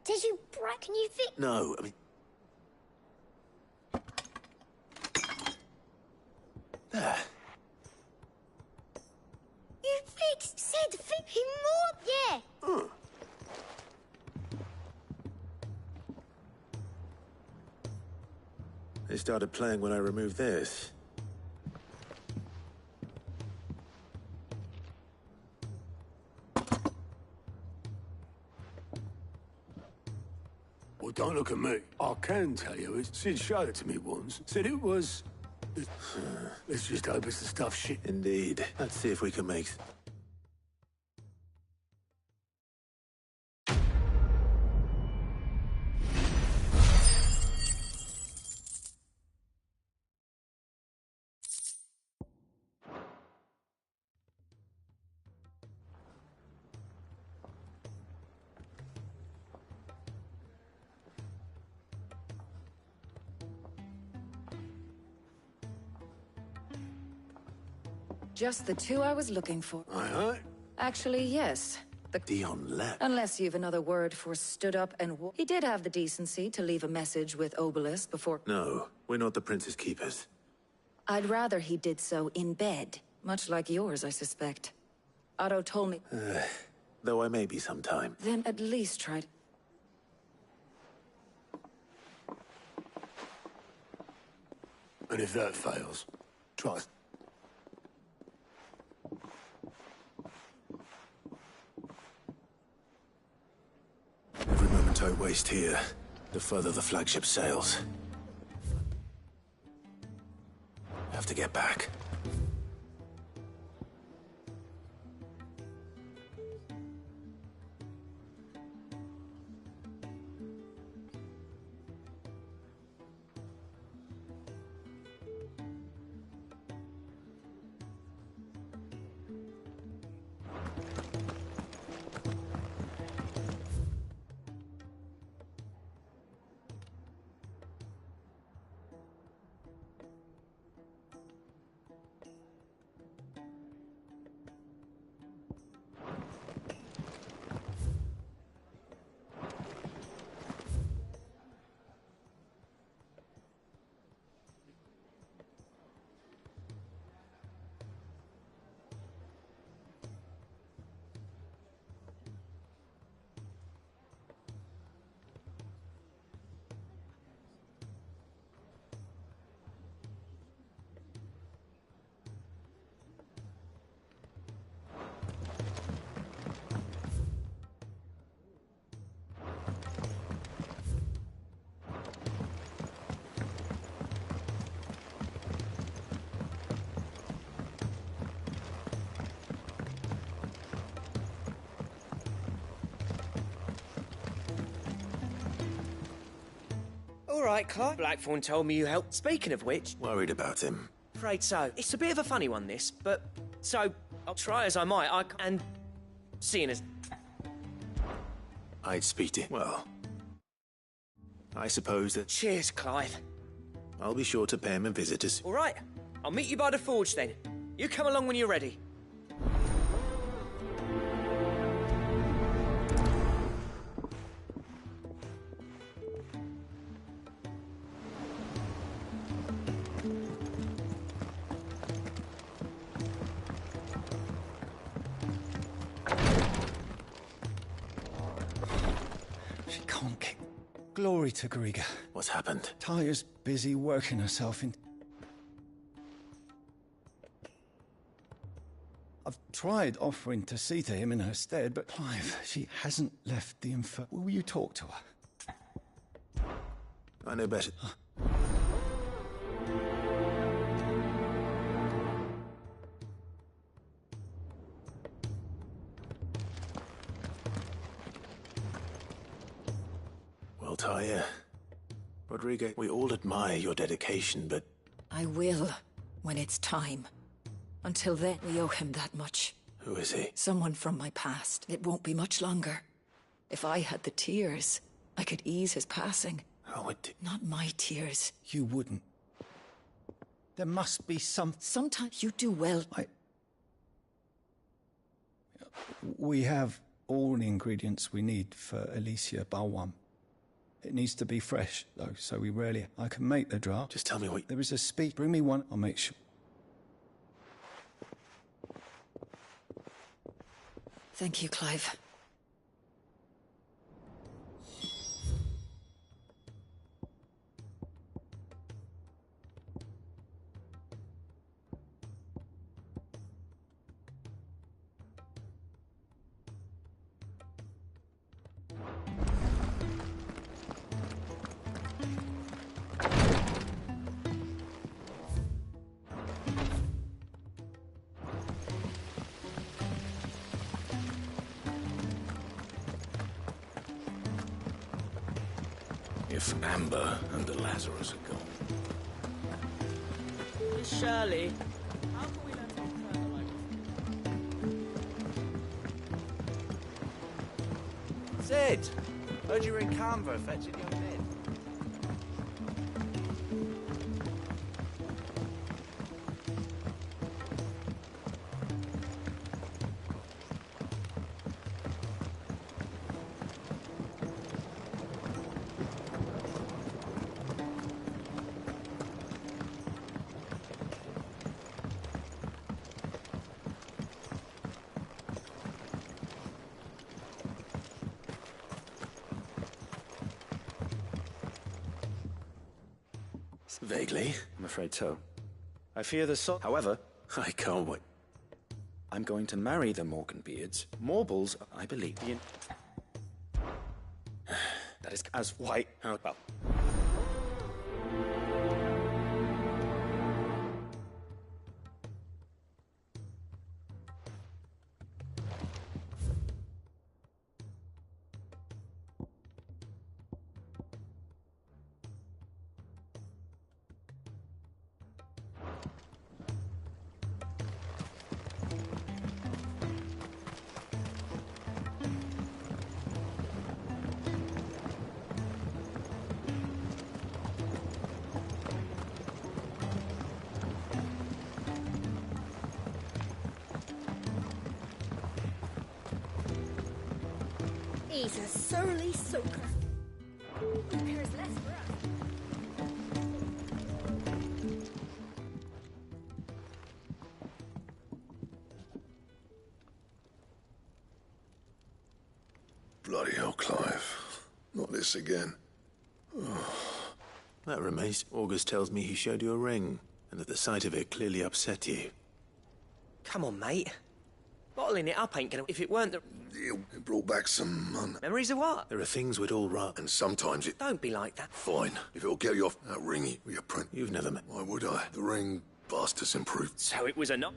Did you break? Can you think? No, I mean... There. You fixed Sid thinking more? Yeah. They started playing when I removed this. Well, don't look at me. I can tell you, Sid showed it to me once. Said it was... Let's just hope it's the stuff shit. Indeed. Let's see if we can make... Just the two I was looking for. Aye, aye. Actually, yes. Dion left. Unless you've another word for stood up and he did have the decency to leave a message with Obelisk before... No, we're not the Prince's keepers. I'd rather he did so in bed. Much like yours, I suspect. Otto told me... Though I may be sometime. Then at least try to... And if that fails, trust. Every moment I waste here, the further the flagship sails. I have to get back. All right, Clive. Blackthorn told me you helped. Speaking of which... Worried about him. Afraid so. It's a bit of a funny one, this, but... So, I'll try as I might, and... Seeing as... I'd speak to him. Well... I suppose that... Cheers, Clive. I'll be sure to pay him a visit as... All right. I'll meet you by the forge, then. You come along when you're ready. Glory to Griga. What's happened? Taya's busy working herself in... I've tried offering to see to him in her stead, but Clive, she hasn't left the info. Will you talk to her? I know better. Well, Taya, Rodrigo, we all admire your dedication, but... I will, when it's time. Until then, we owe him that much. Who is he? Someone from my past. It won't be much longer. If I had the tears, I could ease his passing. How would... Not my tears. You wouldn't. There must be some... Sometimes you do well. We have all the ingredients we need for Alicia Balwam. It needs to be fresh, though, so we rarely... I can make the draft. Just tell me what... There is a speech. Bring me one, I'll make sure. Thank you, Clive. If Amber and the Lazarus are gone. Miss Shirley, how can we let him further like this? Sid! Heard you were in Canberra fetching your men. Yes. Vaguely. I'm afraid so. I fear the However, I can't wait. I'm going to marry the Morganbeards. Morbles, I believe. That is as white. How well. He's a surly soaker. Who cares less for us? Bloody hell, Clive. Not this again. That remains. August tells me he showed you a ring, and that the sight of it clearly upset you. Come on, mate. Bottling it up ain't gonna... If it weren't the... It brought back some Memories of what? There are things we'd all rather... And sometimes it... Don't be like that. Fine. If it'll get you off that ring with your print. You've never met... Why would I? The ring bastards improved. So it was a not...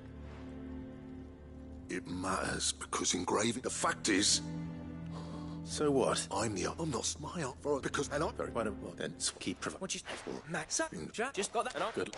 It matters, because engraving... The fact is... So what? I'm not smile for it, because... And I... Very... Why don't... Well, then, keep... What you... Max up. Just got that... Good.